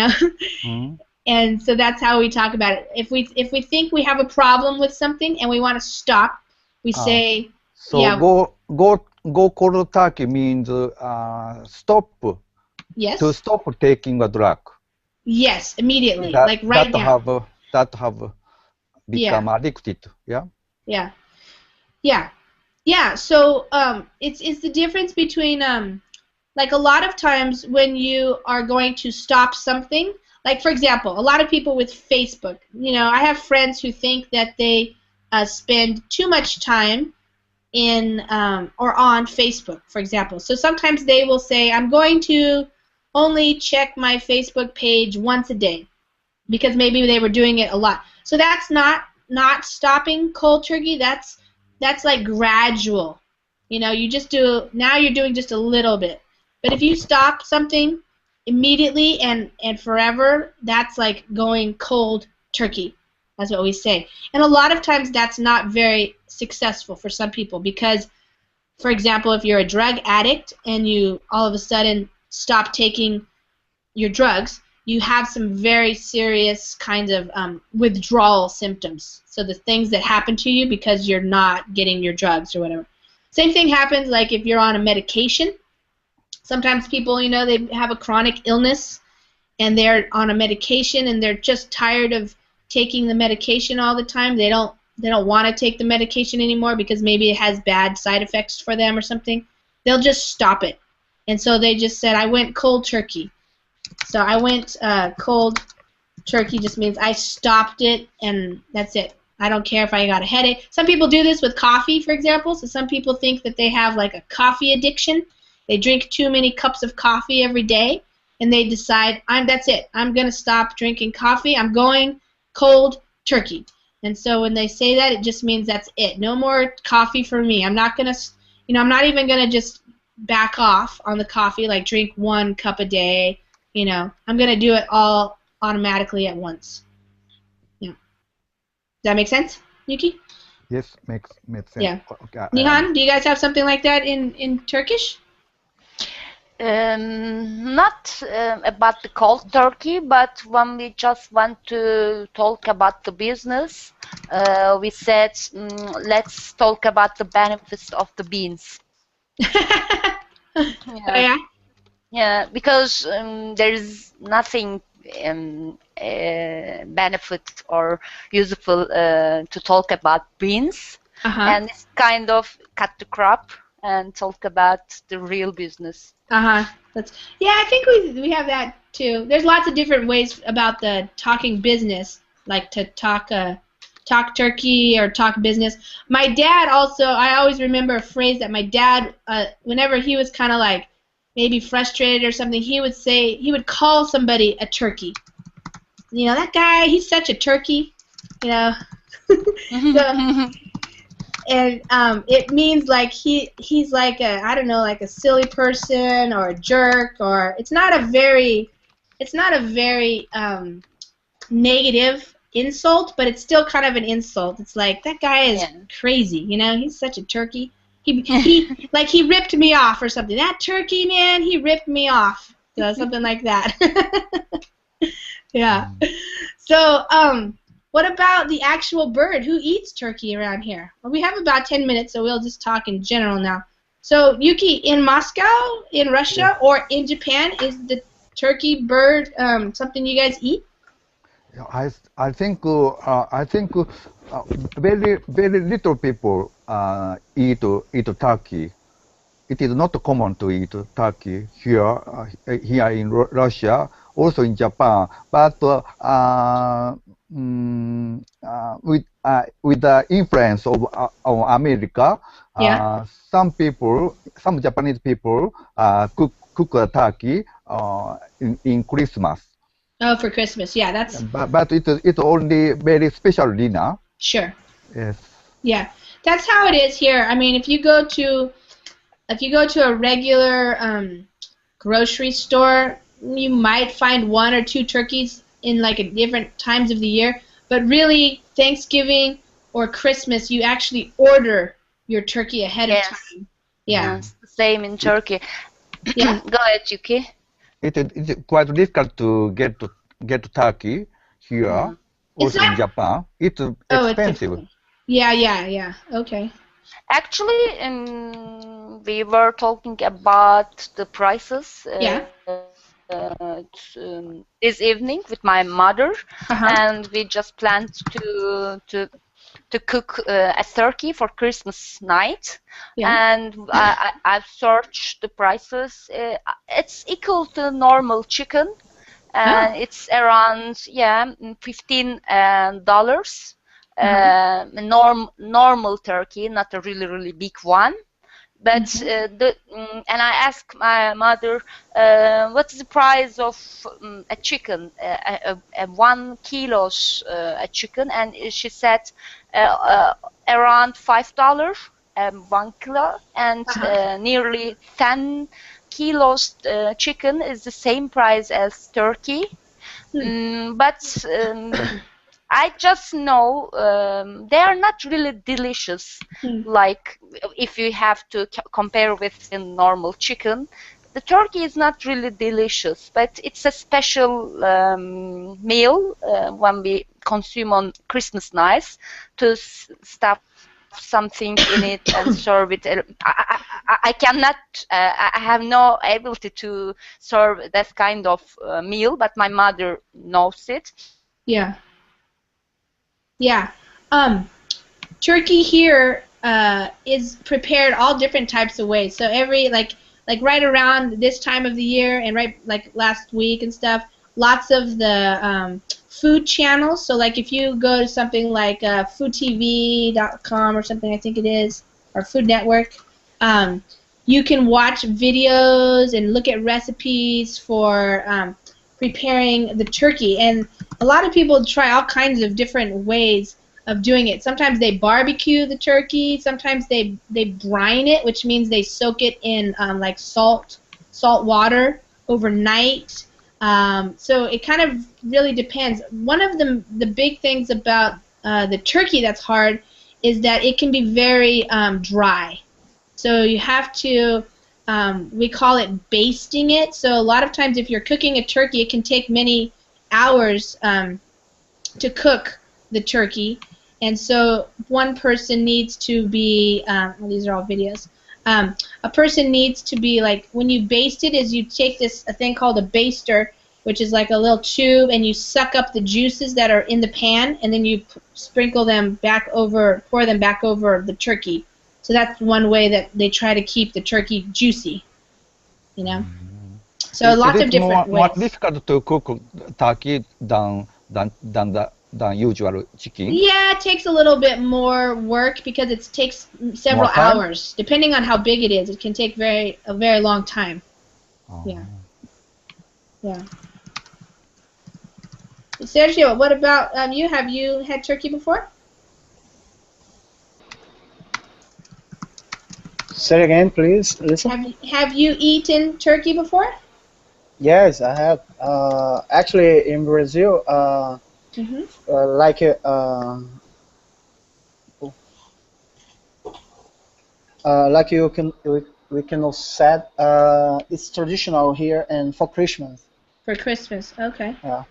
And so that's how we talk about it. If we think we have a problem with something and we want to stop, we say, so yeah. Go cold turkey means stop. Yes. To stop taking a drug. Yes, immediately, like right now. That have become addicted. Yeah. Yeah. Yeah. Yeah. So it's the difference between like a lot of times when you are going to stop something, like for example, a lot of people with Facebook, I have friends who think that they spend too much time in or on Facebook, for example. So sometimes they will say, I'm going to only check my Facebook page once a day, because maybe they were doing it a lot. So that's not stopping cold turkey. That's like gradual. You just do, now you're doing just a little bit. But if you stop something immediately and forever, that's like going cold turkey. That's what we say. And a lot of times that's not very successful for some people, because, for example, if you're a drug addict and you all of a sudden stop taking your drugs, you have some very serious kind of withdrawal symptoms. So the things that happen to you because you're not getting your drugs or whatever. Same thing happens like if you're on a medication. Sometimes people, they have a chronic illness and they're on a medication and they're just tired of taking the medication all the time. They don't want to take the medication anymore because maybe it has bad side effects for them or something. They'll just stop it. And so they just said, I went cold turkey. So I went cold turkey just means I stopped it and that's it. I don't care if I got a headache. Some people do this with coffee, for example. So some people think that they have like a coffee addiction. They drink too many cups of coffee every day, and they decide, that's it. I'm going to stop drinking coffee. I'm going cold turkey. And so when they say that, it just means that's it. No more coffee for me. I'm not going to, I'm not even going to just back off on the coffee, like drink 1 cup a day. I'm going to do it all automatically at once. Yeah. Does that make sense, Yuki? Yes, makes sense. Yeah. Okay, Nihan, do you guys have something like that in Turkish? Not about the cold turkey, but when we just want to talk about the business, we said, let's talk about the benefits of the beans. Yeah. Oh, yeah? Yeah, because there is nothing benefit or useful to talk about beans, and it's kind of cut the crop and talk about the real business. Yeah, I think we have that too. There's lots of different ways about the talking business, like to talk turkey or talk business. My dad also, I always remember a phrase that my dad, whenever he was kind of like maybe frustrated or something, he would call somebody a turkey. That guy, he's such a turkey. And it means like he's like I don't know, like a silly person or a jerk, or it's not a very negative insult, but it's still kind of an insult. It's like, that guy is crazy, he's such a turkey. He like he ripped me off or something. That turkey, man, he ripped me off. So something like that. Yeah. So what about the actual bird? Who eats turkey around here? Well, we have about 10 minutes, so we'll just talk in general now. So, Yuki, in Moscow, in Russia, or in Japan, is the turkey bird something you guys eat? I think very little people eat turkey. It is not common to eat turkey here in Russia, also in Japan. But with the influence of America, some Japanese people cook a turkey in Christmas. Oh, for Christmas, yeah, that's. But it's only very special dinner. Sure. Yes. Yeah, that's how it is here. I mean, if you go to a regular grocery store, you might find 1 or 2 turkeys in like at different times of the year. But really, Thanksgiving or Christmas, you actually order your turkey ahead of time. Yeah. It's the same in Turkey. Yeah. Go ahead, Yuki. It's quite difficult to get turkey here, also in Japan. It's expensive. Yeah. Okay. Actually, we were talking about the prices this evening with my mother, and we just planned to cook a turkey for Christmas night. And I've searched the prices. It's equal to normal chicken, and it's around $15. Normal turkey, not a really big one. But and I asked my mother, what's the price of a chicken, a 1 kilo a chicken, and she said around $5, 1 kilo, and nearly 10 kilos chicken is the same price as turkey. But I just know they are not really delicious. Like if you have to compare with the normal chicken, the turkey is not really delicious, but it's a special meal when we consume on Christmas nights to stuff something in it and serve it. I cannot, I have no ability to serve that kind of meal, but my mother knows it. Yeah. Yeah. Turkey here is prepared all different types of ways. So every like right around this time of the year and right like last week and stuff, lots of the food channels. So like if you go to something like foodtv.com or something, I think it is, or Food Network, you can watch videos and look at recipes for preparing the turkey. And a lot of people try all kinds of different ways of doing it. Sometimes they barbecue the turkey. Sometimes they brine it, which means they soak it in like salt water overnight. So it kind of really depends. One of the big things about the turkey that's hard is that it can be very dry. So you have to, we call it basting it. So a lot of times if you're cooking a turkey, it can take many hours to cook the turkey. And so one person needs to be, well, these are all videos, a person needs to be like, when you baste it, is you take a thing called a baster, which is like a little tube, and you suck up the juices that are in the pan, and then you sprinkle them back over, pour them back over the turkey. So that's one way that they try to keep the turkey juicy, you know. So lots of different ways. More difficult to cook turkey than usual chicken. Yeah, it takes a little bit more work because it takes several hours, depending on how big it is. It can take a very long time. Yeah. Sergio, what about you? Have you had turkey before? Say it again, please, Lisa. Have you eaten turkey before? Yes, I have. Actually, in Brazil, like we can also said, it's traditional here and for Christmas. For Christmas, okay. Yeah.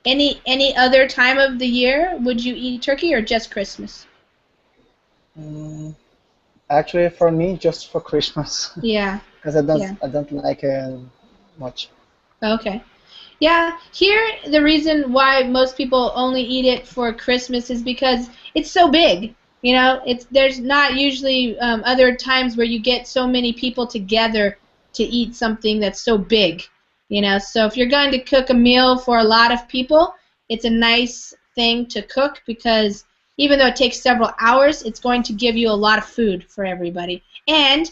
Any other time of the year would you eat turkey, or just Christmas? Actually, for me, just for Christmas. Yeah. Because I don't like it much. Okay. Yeah, here the reason why most people only eat it for Christmas is because it's so big. You know, there's not usually other times where you get so many people together to eat something that's so big. You know, so if you're going to cook a meal for a lot of people, it's a nice thing to cook because even though it takes several hours, it's going to give you a lot of food for everybody. And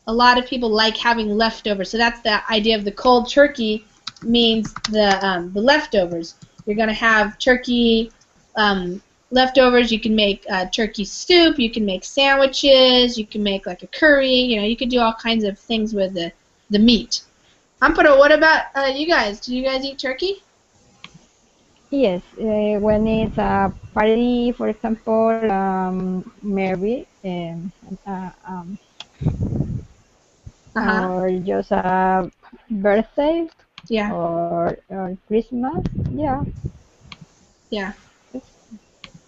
a lot of people like having leftovers. So that's the idea of the cold turkey, means the leftovers. You're going to have turkey leftovers. You can make turkey soup. You can make sandwiches. You can make like a curry. You know, you can do all kinds of things with the meat. Amparo, what about you guys? Do you guys eat turkey? Yes, when it's a party, for example, Mary, or just a birthday, or Christmas, yeah. For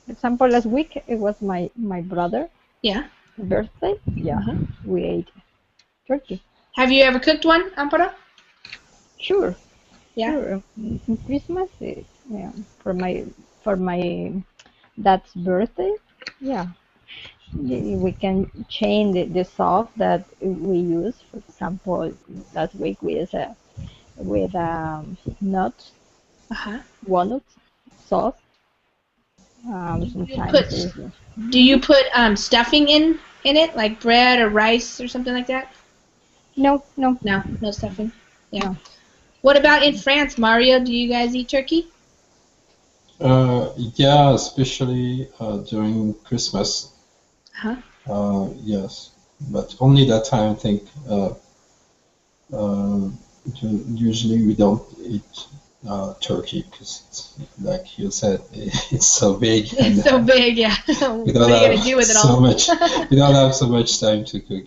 example, last week it was my brother. Birthday. Yeah, we ate turkey. Have you ever cooked one, Amparo? Sure. Yeah. Sure. Christmas, yeah, for my dad's birthday. Yeah. We can change the sauce that we use. For example, last week we used with nuts, walnut sauce. Sometimes. Do you put stuffing in it, like bread or rice or something like that? No, no. No, no stuffing. Yeah. No. What about in France, Mario? Do you guys eat turkey? Yeah, especially during Christmas. Yes, but only that time I think. Usually we don't eat turkey because, like you said, it's so big. It's so big, yeah. We What don't are you gonna have do with it so all? much. We don't have so much time to cook.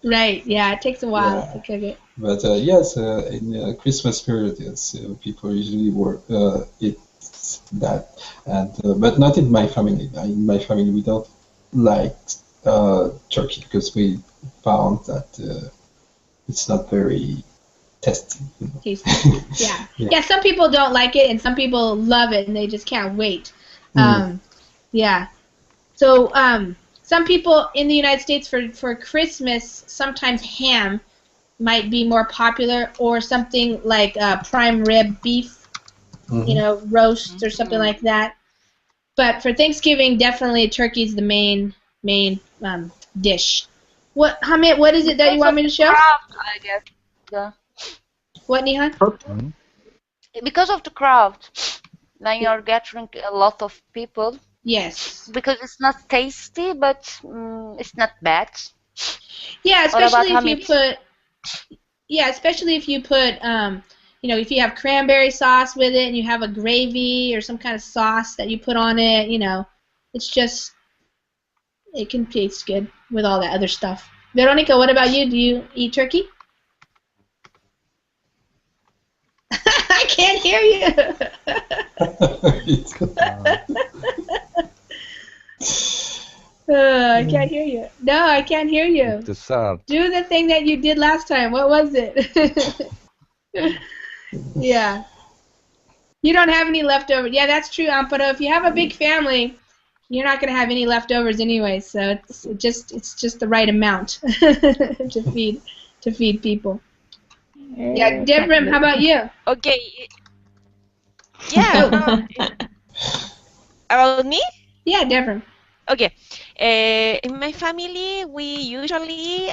Right. Yeah, it takes a while to cook it. But yes, in the Christmas period, yes, people usually eat that, and but not in my family. In my family, we don't like turkey because we found that it's not very tasty. You know? Tasty. Yeah. Yeah. Some people don't like it, and some people love it, and they just can't wait. Yeah. So some people in the United States for Christmas, sometimes ham might be more popular, or something like prime rib beef, you know, roast or something like that. But for Thanksgiving, definitely turkey's the main dish. Hamid, what is it that you want me to show? Crowd, I guess. Yeah. What, Nihan? Because of the crowd, when you're gathering a lot of people. Yes. Because it's not tasty, but it's not bad. Yeah, especially if you put. Yeah, especially if you put, you know, if you have cranberry sauce with it and you have a gravy or some kind of sauce that you put on it, you know, it's just, it can taste good with all that other stuff. Veronica, what about you? Do you eat turkey? I can't hear you. I can't hear you. No, I can't hear you. Do the thing that you did last time. What was it? Yeah. You don't have any leftovers. Yeah, that's true, Amparo. If you have a big family, you're not going to have any leftovers anyway. So it's just the right amount to feed people. Yeah, Devrim, how about you? Okay. Yeah. About me? Yeah, Devrim. Okay. In my family, we usually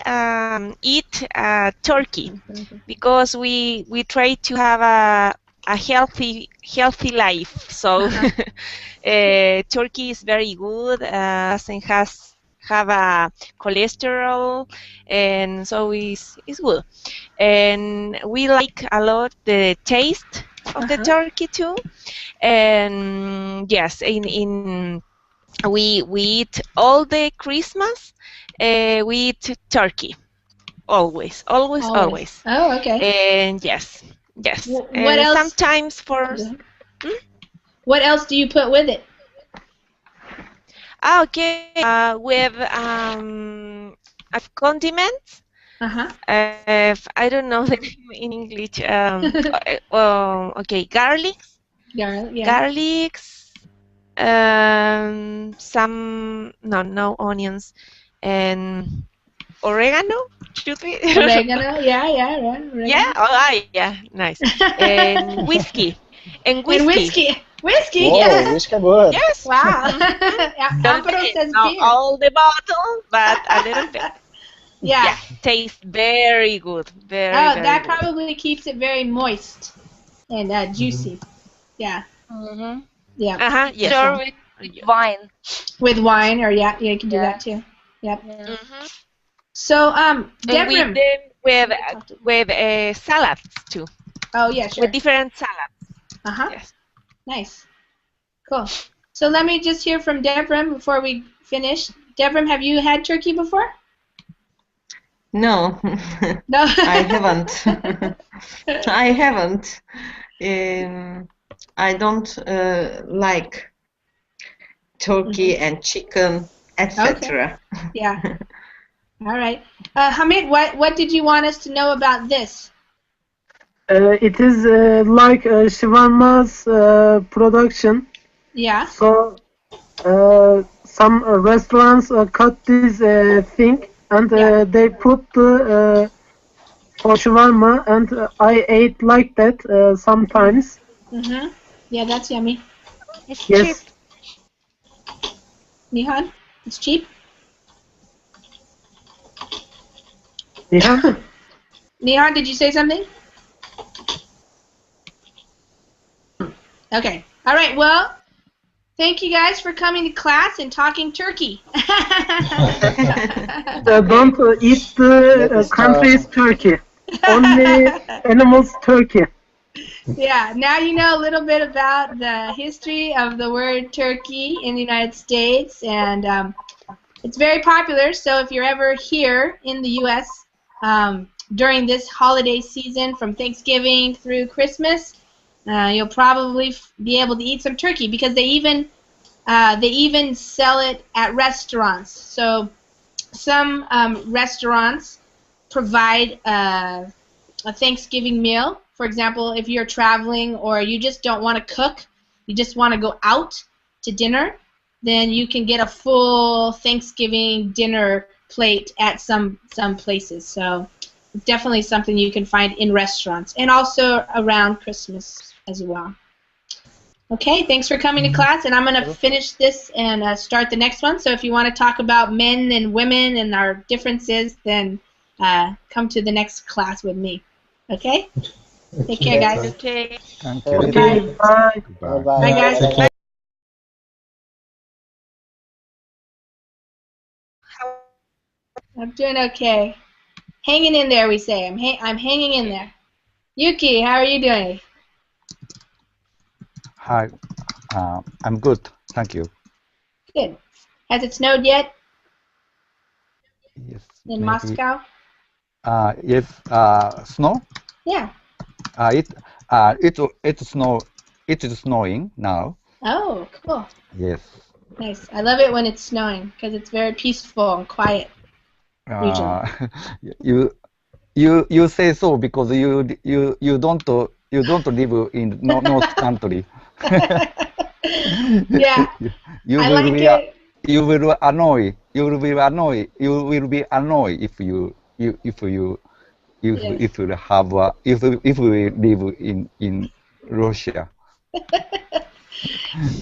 eat turkey because we try to have a healthy life. So turkey is very good. Doesn't have a cholesterol, and so it's good. And we like a lot the taste of the turkey too. And yes, in we eat all the Christmas. We eat turkey, always. Oh, okay. And yes. What and else? Sometimes for. What else do you put with it? Okay, with condiments. I don't know the name in English. Okay, garlics. Garlics. Some no onions, and oregano. Should we? Oregano, yeah. Oregano. Yeah, nice. And whiskey. Whiskey. Whoa, whiskey good. Yes. Wow. Amparo says not beer. all the bottle, but a little bit. Yeah. Tastes very good. Very that good. probably keeps it very moist and juicy. Yeah. Yeah. Yes. Serve with wine. With wine, or you can do that too. Yep. So, Devrim. With salads too. Oh yeah, sure. With different salads. Yes. Nice. Cool. So let me just hear from Devrim before we finish. Devrim, have you had turkey before? No. No. I haven't. I haven't. I don't like turkey and chicken, etc. Okay. Yeah. All right. Hamid, what did you want us to know about this? It is like shawarma's production. Yeah. So some restaurants cut this thing and they put the for shawarma, and I ate like that sometimes. Yeah, that's yummy. It's cheap. Yes. Nihan, it's cheap. Yeah. Nihan, did you say something? Okay. All right. Well, thank you guys for coming to class and talking turkey. Don't eat the country's turkey. Only animals turkey. Yeah, now you know a little bit about the history of the word turkey in the United States, and it's very popular. So if you're ever here in the U.S. During this holiday season, from Thanksgiving through Christmas, you'll probably be able to eat some turkey, because they even sell it at restaurants. So some restaurants provide a Thanksgiving meal. For example, if you're traveling or you just don't want to cook, you just want to go out to dinner, then you can get a full Thanksgiving dinner plate at some places. So it's definitely something you can find in restaurants and also around Christmas as well. Okay, thanks for coming to class, and I'm going to finish this and start the next one. So if you want to talk about men and women and our differences, then come to the next class with me. Okay? Take care, guys. Okay. Thank you. Okay, bye. Bye. Bye, guys. Take care. I'm doing okay. Hanging in there, we say. I'm hanging in there. Yuki, how are you doing? Hi, I'm good. Thank you. Good. Has it snowed yet Yes, in maybe. Moscow? Yes. Snow? Yeah. It is snowing now. Oh, cool. Yes. Nice. I love it when it's snowing because it's very peaceful and quiet. Usually. You say so because you don't live in North Country. Yeah. You I will like be it. you will be annoyed if you Yes. if we live in Russia.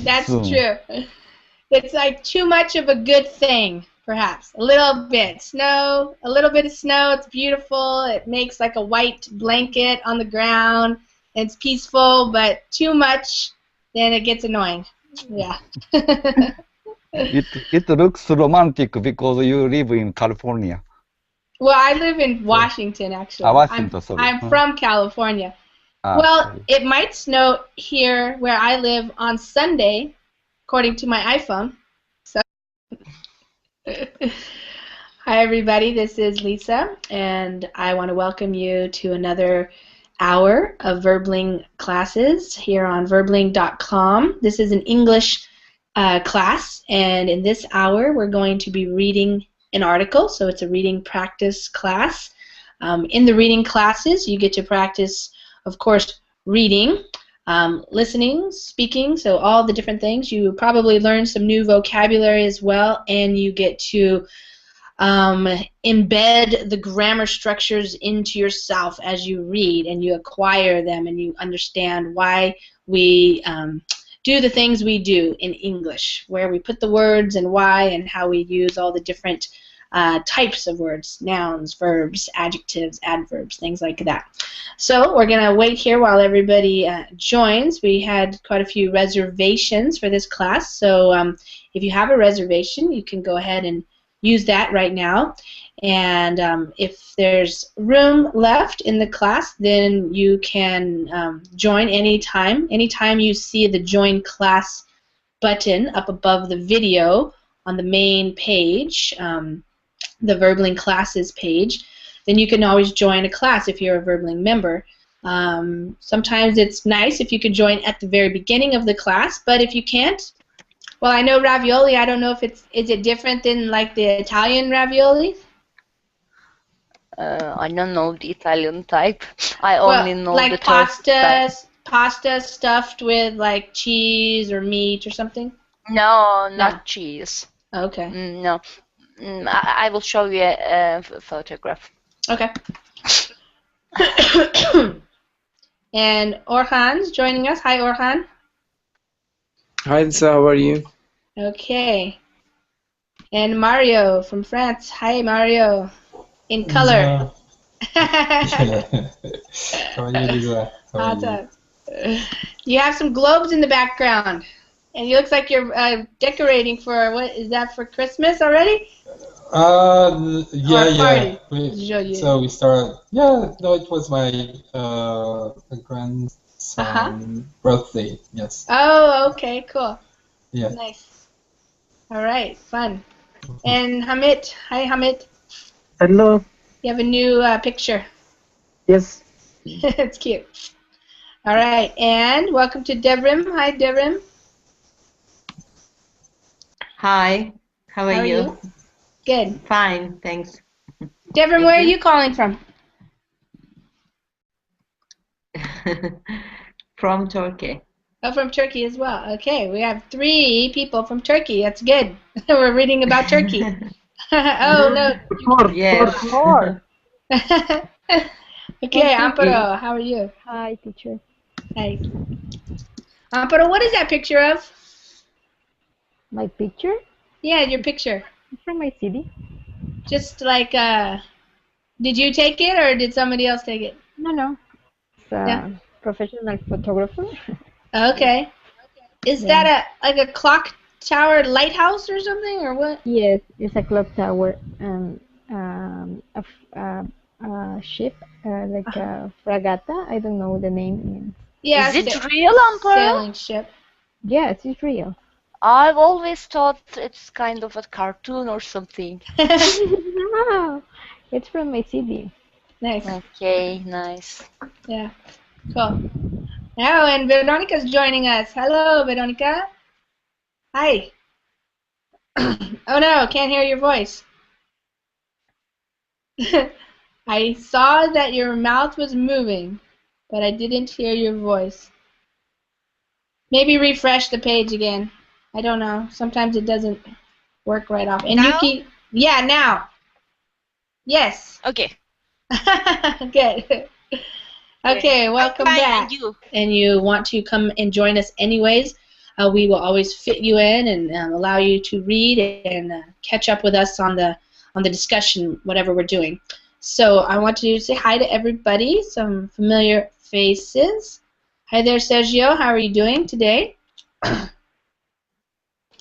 That's Soon. true. It's like too much of a good thing, perhaps. A little bit. Snow, a little bit of snow, it's beautiful. It makes like a white blanket on the ground. It's peaceful, but too much, then it gets annoying. Yeah. It looks romantic because you live in California. Well, I live in Washington, actually. Washington, sorry. I'm from California. Well, Sorry. it might snow here where I live on Sunday, according to my iPhone. So, hi everybody, this is Lisa, and I want to welcome you to another hour of Verbling classes here on verbling.com. This is an English class, and in this hour we're going to be reading an article, so it's a reading practice class. In the reading classes, you get to practice, of course, reading, listening, speaking, so all the different things. You probably learn some new vocabulary as well, and you get to embed the grammar structures into yourself as you read, and you acquire them, and you understand why we do the things we do in English, where we put the words and why, and how we use all the different types of words, nouns, verbs, adjectives, adverbs, things like that. So we're going to wait here while everybody joins. We had quite a few reservations for this class, so if you have a reservation, you can go ahead and use that right now. And if there's room left in the class, then you can join anytime. Anytime you see the Join Class button up above the video on the main page, the Verbling Classes page, then you can always join a class if you're a Verbling member. Sometimes it's nice if you could join at the very beginning of the class, but if you can't, well, I know ravioli. I don't know if is it different than like the Italian ravioli? I don't know the Italian type. I only know like the Turkish type. pasta stuffed with like cheese or meat or something? No, not cheese. Okay. No. I will show you a photograph. Okay. And Orhan's joining us. Hi, Orhan. Hi, Lisa, how are you? Okay. And Mario from France. Hi, Mario. In color. Yeah. How are you, Lisa? How are you? Awesome. You have some globes in the background. And it looks like you're decorating for, what, is that for Christmas already? Yeah. So we started. Yeah, no, it was my grandson birthday. Yes. Oh, okay, cool. Yeah. Nice. All right, fun. And Hamid, hi Hamid. Hello. You have a new picture. Yes. It's cute. All right, and welcome to Devrim. Hi, Devrim. Hi, how are you? Good. Fine, thanks. Devrim, where are you calling from? From Turkey. Oh, from Turkey as well. Okay, we have 3 people from Turkey. That's good. We're reading about Turkey. Oh, no. Yes. 4. Okay, Amparo, how are you? Hi, teacher. Hi. Amparo, what is that picture of? My picture? Yeah, your picture. It's from my CD. Just like, did you take it or did somebody else take it? No. It's a professional photographer. Okay. Is that like a clock tower lighthouse or something or what? Yes, it's a clock tower and a ship, like a fragata. I don't know the name. Yeah, Is it real, Amparo? Sailing ship. Yes, it's real. I've always thought it's kind of a cartoon or something. No, it's from my CD. Nice. Okay, nice. Yeah, cool. Now, and Veronica's joining us. Hello, Veronica. Hi. Oh no, can't hear your voice. I saw that your mouth was moving, but I didn't hear your voice. Maybe refresh the page again. I don't know. Sometimes it doesn't work right off. And Now? Yuki, yeah, now. Yes. Okay. Good. Okay, welcome fine, back. and you? And you want to come and join us anyways, we will always fit you in and allow you to read and catch up with us on the discussion, whatever we're doing. So I want to say hi to everybody, some familiar faces. Hi there, Sergio. How are you doing today?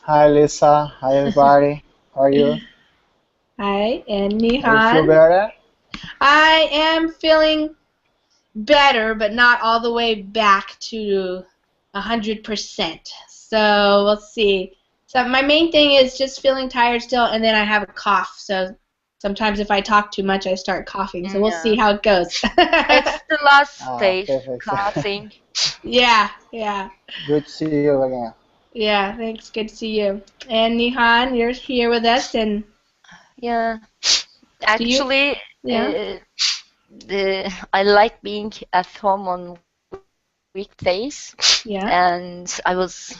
Hi, Lisa. Hi, everybody. How are you? Hi, and Are you feel Nihan. better? I am feeling better, but not all the way back to 100%. So we'll see. So my main thing is just feeling tired still, and then I have a cough. So sometimes if I talk too much, I start coughing. So we'll see how it goes. It's the last stage, Perfect. coughing. Yeah. Good to see you again. Yeah, thanks. Good to see you. And Nihan, you're here with us, and Yeah. Actually, yeah. I like being at home on weekdays, and I was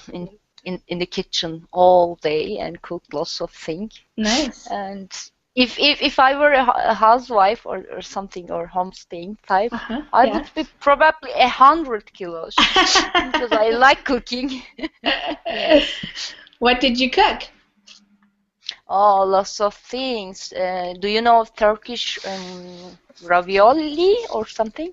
in the kitchen all day and cooked lots of things. Nice. And if I were a housewife or something or homestaying type, I would be probably 100 kilos because I like cooking. Yes. What did you cook? Oh, lots of things. Do you know of Turkish ravioli or something?